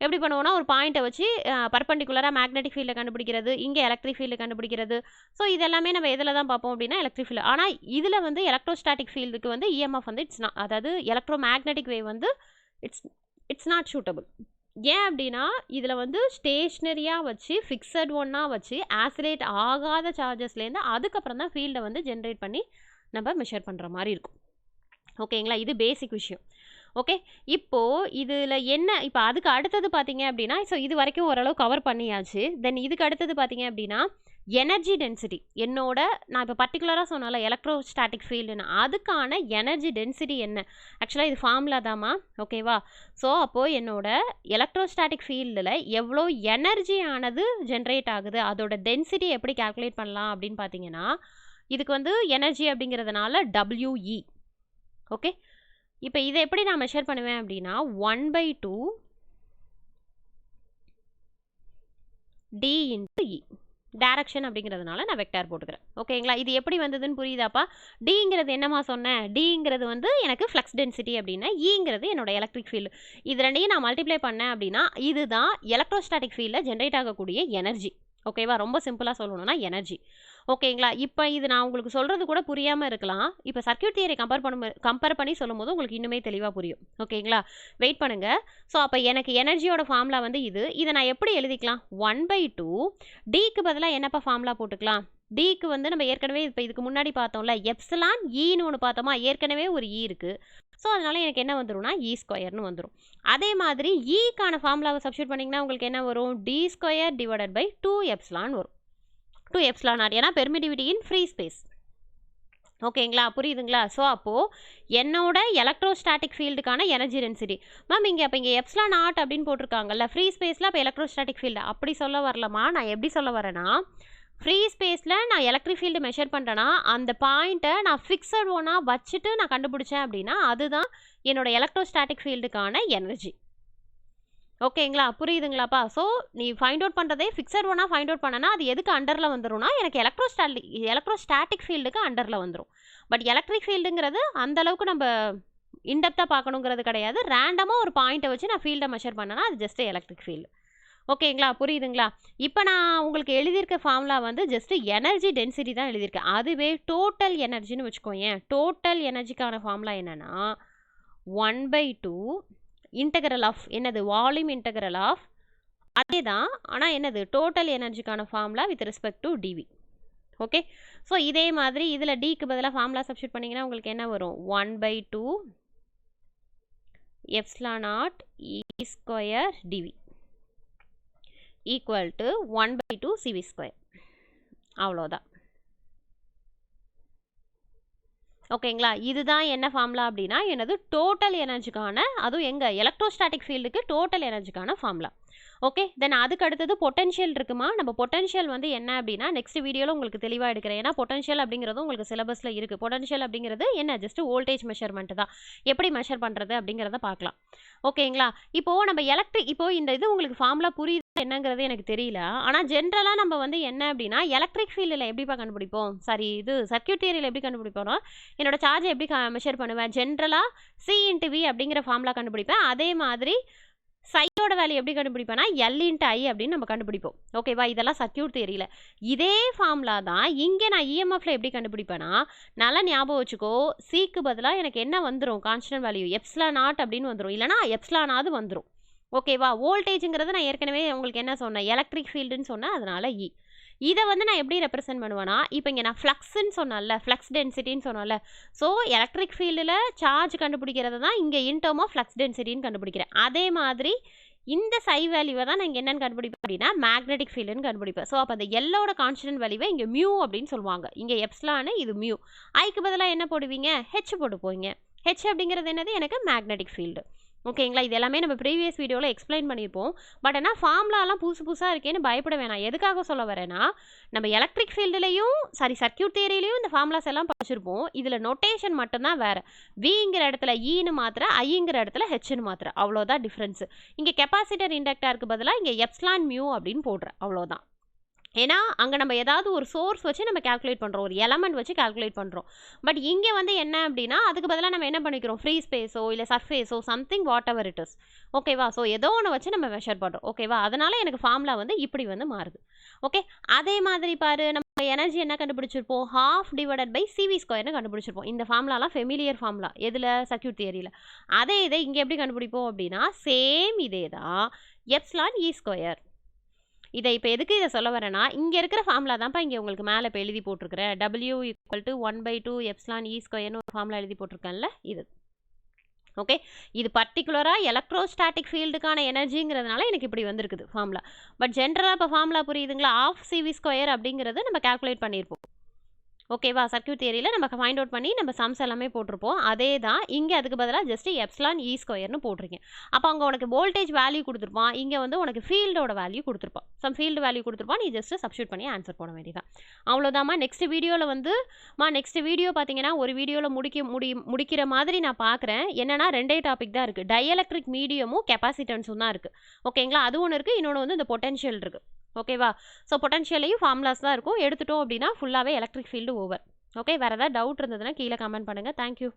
எப்படி பண்ணுவோம்னா, ஒரு பாயிண்ட்டை வச்சு பர்பண்டிகுலராக மேக்னெட்டிக் ஃபீல்டை கண்டுபிடிக்கிறது, இங்கே எலக்ட்ரிக் ஃபீல்டு கண்டுபிடிக்கிறது. ஸோ இதெல்லாமே நம்ம எதில் தான் பார்ப்போம் அப்படின்னா எலக்ட்ரிக் ஃபீல்டு. ஆனால் இதில் வந்து எலக்ட்ரோஸ்டாட்டிக் ஃபீல்டுக்கு வந்து இஎம்எஃப் வந்து அதாவது எலக்ட்ரோ மேக்னெட்டிக் வேவ் வந்து இட்ஸ் நாட் சூட்டபிள். ஏன் அப்படின்னா, இதில் வந்து ஸ்டேஷ்னரியாக வச்சு ஃபிக்ஸட் ஒன்னாக வச்சு ஆசிலேட் ஆகாத சார்ஜஸ்லேருந்து அதுக்கப்புறம் தான் ஃபீல்டை வந்து ஜென்ரேட் பண்ணி நம்ம மெஷர் பண்ணுற மாதிரி இருக்கும். ஓகேங்களா? இது பேசிக் விஷயம். ஓகே, இப்போது இதில் என்ன, இப்போ அதுக்கு அடுத்தது பார்த்தீங்க அப்படின்னா, ஸோ இது வரைக்கும் ஓரளவு கவர் பண்ணியாச்சு. தென் இதுக்கு அடுத்தது பார்த்தீங்க அப்படின்னா, எனர்ஜி டென்சிட்டி. நான் இப்போ பர்டிகுலராக சொன்னால எலக்ட்ரோஸ்டாட்டிக் ஃபீல்டுன்னு, அதுக்கான எனர்ஜி டென்சிட்டி என்ன, ஆக்சுவலாக இது ஃபார்முலா தாம்மா. ஓகேவா? ஸோ அப்போது என்னோட எலக்ட்ரோஸ்டாட்டிக் ஃபீல்டில் எவ்வளோ எனர்ஜி ஆனது ஜென்ரேட் ஆகுது, அதோட டென்சிட்டி எப்படி கால்குலேட் பண்ணலாம் அப்படின்னு பார்த்தீங்கன்னா, இதுக்கு வந்து எனர்ஜி அப்படிங்கிறதுனால WE. ஓகே, இப்போ இதை எப்படி நான் மெஷர் பண்ணுவேன் அப்படின்னா, 1/2 D × E. டைரக்ஷன் அப்படிங்கிறதுனால நான் வெக்டார் போட்டுக்கிறேன். ஓகேங்களா? இது எப்படி வந்ததுன்னு புரியுதாப்பா? டிங்கிறது என்னமா சொன்னேன், டிங்கிறது வந்து எனக்கு ஃப்ளக்ஸ் டென்சிட்டி அப்படின்னா, ஈங்கிறது என்னோட எலக்ட்ரிக் ஃபீல்டு. இது ரெண்டையும் நான் மல்டிப்ளை பண்ணேன் அப்படின்னா, இதுதான் எலக்ட்ரோஸ்டாட்டிக் ஃபீல்டில் ஜென்ரேட் ஆகக்கூடிய எனர்ஜி. ஓகேவா? ரொம்ப சிம்பிளாக சொல்லணும்னா எனர்ஜி. ஓகேங்களா? இப்போ இது நான் உங்களுக்கு சொல்கிறது கூட புரியாமல் இருக்கலாம். இப்போ சர்க்யூட் தியரி கம்பேர் பண்ணி சொல்லும்போது உங்களுக்கு இன்னுமே தெளிவாக புரியும். ஓகேங்களா? வெயிட் பண்ணுங்கள். ஸோ அப்போ எனக்கு எனர்ஜியோட ஃபார்முலா வந்து இதை நான் எப்படி எழுதிக்கலாம்? 1/2 டிக்கு பதிலாக என்னப்பா ஃபார்முலா போட்டுக்கலாம்? டிக்கு வந்து நம்ம ஏற்கனவே இப்போ இதுக்கு முன்னாடி பார்த்தோம்ல, எப்சிலான் ஈன்னு ஒன்று பார்த்தோமா? ஏற்கனவே ஒரு ஈ இருக்குது. ஸோ அதனால் எனக்கு என்ன வந்துடும்னா E² வந்துடும். அதே மாதிரி ஈக்கான ஃபார்முலாவை சப்ஸ்டியூட் பண்ணிங்கன்னா உங்களுக்கு என்ன வரும்? D² / 2 எப்சிலான் வரும். 2 எப்சிலான் நாட், ஏன்னா பெர்மிட்டிவிட்டி இன் ஃப்ரீ ஸ்பேஸ். ஓகேங்களா? புரியுதுங்களா? ஸோ அப்போது என்னோட எலக்ட்ரோஸ்டாட்டிக் ஃபீல்டுக்கான எனர்ஜி டென்சிட்டி மேம் இங்கே எப்சிலான் நாட் அப்படின்னு போட்டிருக்காங்கல்ல, ஃப்ரீ ஸ்பேஸில் அப்போ எலக்ட்ரோஸ்டாட்டிக் ஃபீல்டு அப்படி சொல்ல வரலமா. நான் எப்படி சொல்ல வரேன்னா, ஃப்ரீ ஸ்பேஸில் நான் எலக்ட்ரிக் ஃபீல்டு மெஷர் பண்ணுறேன்னா அந்த பாயிண்ட்டை நான் ஃபிக்ஸட் ஒன்னாக வச்சுட்டு நான் கண்டுபிடிச்சேன் அப்படின்னா அதுதான் என்னோட எலக்ட்ரோஸ்டாட்டிக் ஃபீல்டுக்கான எனர்ஜி. ஓகேங்களா? புரியுதுங்களாப்பா? ஸோ நீ ஃபைண்ட் அவுட் பண்ணுறதே ஃபிக்ஸட் ஒன்னாக ஃபைண்ட் அவுட் பண்ணனா அது எதுக்கு அண்டரில் வந்துடும்னா எனக்கு எலக்ட்ரோஸ்டாட்டிக் ஃபீல்டுக்கு அண்டரில் வந்துடும். பட் எலக்ட்ரிக் ஃபீல்டுங்கிறது அந்தளவுக்கு நம்ம இன்டெப்த்தாக பார்க்கணுங்கிறது கிடையாது. ரேண்டமாக ஒரு பாயிண்ட்டை வச்சு நான் ஃபீல்டை மெஷர் பண்ணேன்னா அது ஜஸ்ட் எலக்ட்ரிக் ஃபீல்டு. ஓகேங்களா? புரியுதுங்களா? இப்போ நான் உங்களுக்கு எழுதியிருக்க ஃபார்முலா வந்து ஜஸ்ட் எனர்ஜி டென்சிட்டி தான் எழுதியிருக்கேன். அதுவே டோட்டல் எனர்ஜின்னு வச்சுக்கோங்க. டோட்டல் எனர்ஜிக்கான ஃபார்முலா என்னென்னா 1/2 இன்டகரல் ஆஃப் என்னது? வால்யூம் இன்டகரல் ஆஃப் அதே தான், ஆனால் என்னது? டோட்டல் எனர்ஜிக்கான formula with respect to dv. Okay. So இதே மாதிரி இதில் டிக்கு பதிலாக ஃபார்முலா சப்ஸ்டியூட் பண்ணிங்கன்னா உங்களுக்கு என்ன வரும்? 1/2 epsilon not E² TV equal to 1/2 CV². அவ்வளோதான். ஓகேங்களா? இதுதான் என்ன ஃபார்முலா அப்படின்னா எனது டோட்டல் எனர்ஜிக்கான, அதுவும் எங்கள் எலக்ட்ரோஸ்டாட்டிக் ஃபீல்டுக்கு டோட்டல் எனர்ஜிக்கான ஃபார்முலா. ஓகே. தென் அதுக்கு அடுத்தது பொட்டன்ஷியல் இருக்குமா? நம்ம பொட்டன்ஷியல் வந்து என்ன அப்படின்னா நெக்ஸ்ட் வீடியோவில் உங்களுக்கு தெளிவாக எடுக்கிறேன். ஏன்னா பொட்டன்ஷியல் அப்படிங்கிறது உங்களுக்கு சிலபஸில் இருக்குது. பொட்டன்ஷியல் அப்படிங்கிறது என்ன? ஜஸ்ட் வோல்டேஜ் மெஷர்மெண்ட் தான். எப்படி மெஷர் பண்ணுறது அப்படிங்கிறத பார்க்கலாம். ஓகேங்களா? இப்போது நம்ம இப்போது இந்த இது உங்களுக்கு ஃபார்முலா புரியுது என்னங்கிறது எனக்கு தெரியல. ஆனால் ஜென்ரலாக நம்ம வந்து என்ன அப்படின்னா எலக்ட்ரிக் ஃபீல்டில் எப்படிப்பா கண்டுபிடிப்போம்? சரி, இது சர்க்யூட் தியரியில் எப்படி கண்டுபிடிப்போம்னா என்னோட சார்ஜை எப்படி மெஷர் பண்ணுவேன்? ஜென்ரலாக C/V அப்படிங்கிற ஃபார்முலா கண்டுபிடிப்பேன். அதே மாதிரி சையோட வேல்யூ எப்படி கண்டுபிடிப்பேன்னா L/I அப்படின்னு நம்ம கண்டுபிடிப்போம். ஓகேவா? இதெல்லாம் சர்க்யூட் தியரியில். இதே ஃபார்முலா தான் இங்கே நான் EMFல எப்படி கண்டுபிடிப்பேன்னா, நல்லா ஞாபகம் வச்சுக்கோ, சிக்கு பதிலாக எனக்கு என்ன வந்துடும்? கான்ஸ்டன்ட் வேல்யூ எப்சிலான் நாட் அப்படின்னு வந்துடும், இல்லைனா எப்சிலானாவது வந்துடும். ஓகேவா? வோல்டேஜுங்கிறது நான் ஏற்கனவே உங்களுக்கு என்ன சொன்னேன்? எலக்ட்ரிக் ஃபீல்டுன்னு சொன்னேன், அதனால இதை வந்து நான் எப்படி ரெப்ரசென்ட் பண்ணுவேன்னா, இப்போ இங்கே நான் ஃப்ளக்ஸ்ன்னு சொன்னேன்ல, ஃப்ளக்ஸ் டென்சிட்டின்னு சொன்னேன்ல. ஸோ எலக்ட்ரிக் ஃபீல்டில் சார்ஜ் கண்டுபிடிக்கிறது தான் இங்கே இன் டர்ம் ஆஃப் ஃப்ளக்ஸ் டென்சிட்டின்னு கண்டுபிடிக்கிறேன். அதே மாதிரி இந்த சை வேல்யூவை தான் நான் இங்கே என்னென்னு கண்டுபிடிப்பேன் அப்படின்னா மேக்னெட்டிக் ஃபீல்டுன்னு கண்டுபிடிப்பேன். ஸோ அப்போ அந்த எல்லோட கான்ஸ்டன்ட் வேல்யூவை இங்கே மியூ அப்படின்னு சொல்லுவாங்க. இங்கே எப்சிலானு, இது மியூ. ஐக்கு பதிலாக என்ன போடுவீங்க? ஹெச் போட்டு போவீங்க. ஹெச் அப்படிங்கிறது என்னது? எனக்கு மேக்னெட்டிக் ஃபீல்டு. ஓகேங்களா? இது எல்லாமே நம்ம ப்ரீவியஸ் வீடியோவில் எக்ஸ்பிளைன் பண்ணியிருப்போம். பட் ஆனால் ஃபார்முலாலாம் புதுசாக இருக்கேன்னு பயப்பட வேணாம். எதுக்காக சொல்ல வரேன்னா, நம்ம எலக்ட்ரிக் ஃபீல்டுலையும் சர்க்யூட் தியரிலையும் இந்த ஃபார்முலாஸ் எல்லாம் படிச்சிருப்போம். இதில் நொட்டேஷன் மட்டும்தான் வேறு. விங்கிற இடத்துல ஈன்னு மாத்திர, ஐங்கிற இடத்துல ஹெச்னு மாத்திர, அவ்வளோதான் டிஃப்ரென்ஸு. இங்கே கெப்பாசிட்டர் இண்டக்டருக்கு பதிலாக இங்கே எப்சிலான் மியூ அப்படின்னு போடுறேன், அவ்வளோதான். ஏன்னா அங்கே நம்ம ஏதாவது ஒரு சோர்ஸ் வச்சு நம்ம கால்குலேட் பண்ணுறோம், ஒரு எலமெண்ட் வச்சு கால்குலேட் பண்ணுறோம். பட் இங்கே வந்து என்ன அப்படின்னா அதுக்கு பதிலாக நம்ம என்ன பண்ணிக்கிறோம்? ஃப்ரீ ஸ்பேஸோ இல்லை சர்ஃபேஸோ something whatever it is. ஓகேவா? ஸோ ஏதோ ஒன்று வச்சு நம்ம மெஷர் பண்ணுறோம். ஓகேவா? அதனால எனக்கு ஃபார்முலா வந்து இப்படி வந்து மாறுது. ஓகே. அதே மாதிரி பாரு, நம்ம எனர்ஜி என்ன கண்டுபிடிச்சிருப்போம்? ½ CV² கண்டுபிடிச்சிருப்போம். இந்த ஃபார்முலாலாம் ஃபெமிலியர் ஃபார்முலா எதில்? சர்க்யூட் தியரியில். அதே இதை இங்கே எப்படி கண்டுபிடிப்போம் அப்படின்னா சேம் இதே தான், எப்சிலான் E². இதை இப்போ எதுக்கு இதை சொல்ல வரேன்னா, இங்கே இருக்கிற ஃபார்முலா தான்ப்பா இங்கே உங்களுக்கு மேலே இப்போ எழுதி போட்டிருக்கிறேன். W = 1/2 எப்சிலான் E² ஒரு ஃபார்முலா எழுதி போட்டிருக்கேன்ல, இது. ஓகே. இது பர்டிகுலராக எலக்ட்ரோஸ்டாட்டிக் ஃபீல்டுக்கான எனர்ஜிங்கிறதுனால எனக்கு இப்படி வந்திருக்குது ஃபார்முலா. பட் ஜென்ரலாக இப்போ ஃபார்முலா புரியுதுங்களா? ½ CV² அப்படிங்கிறது நம்ம கால்குலேட் பண்ணியிருப்போம். ஓகேவா? சர்க்யூட் தியரியில் நம்ம ஃபைண்ட் அவுட் பண்ணி நம்ம சம்ஸ் எல்லாமே போட்டிருப்போம். அதே தான் இங்கே அதுக்கு பதிலாக ஜஸ்ட் எப்சிலான் E² போட்டிருக்கேன். அப்போ அங்கே உனக்கு வோல்டேஜ் வேல்யூ கொடுத்துருப்பான், இங்கே வந்து உனக்கு ஃபீல்டோட வேல்யூ கொடுத்துருப்பான். சம் ஃபீல்டு வேல்யூ கொடுத்துருப்பான், நீ ஜஸ்ட் சப்ஸ்டியூட் பண்ணி ஆன்சர் போட வேண்டியதான். அவ்வளோதாம்மா. நெக்ஸ்ட் வீடியோவில் வந்து நெக்ஸ்ட் வீடியோ பார்த்தீங்கன்னா ஒரு வீடியோவில் முடிக்கிற மாதிரி நான் பார்க்குறேன். என்னன்னா 2 டாபிக் தான் இருக்குது. டைஎலக்ட்ரிக் மீடியமும் கெப்பாசிட்டன்ஸும் தான் இருக்குது. ஓகேங்களா? அது ஒன்று இருக்குது, இன்னொன்று வந்து இந்த பொட்டன்ஷியல் இருக்குது. ஓகேவா? ஸோ பொட்டன்ஷியலையும் ஃபார்முலாஸ் தான் இருக்கும். எடுத்துட்டோம் அப்படின்னா ஃபுல்லாகவே எலக்ட்ரிக் ஃபீல்டு ஓவர். ஓகே. வேறு ஏதாவது டவுட் இருந்ததுன்னா கீழே கமெண்ட் பண்ணுங்கள். தேங்க்யூ.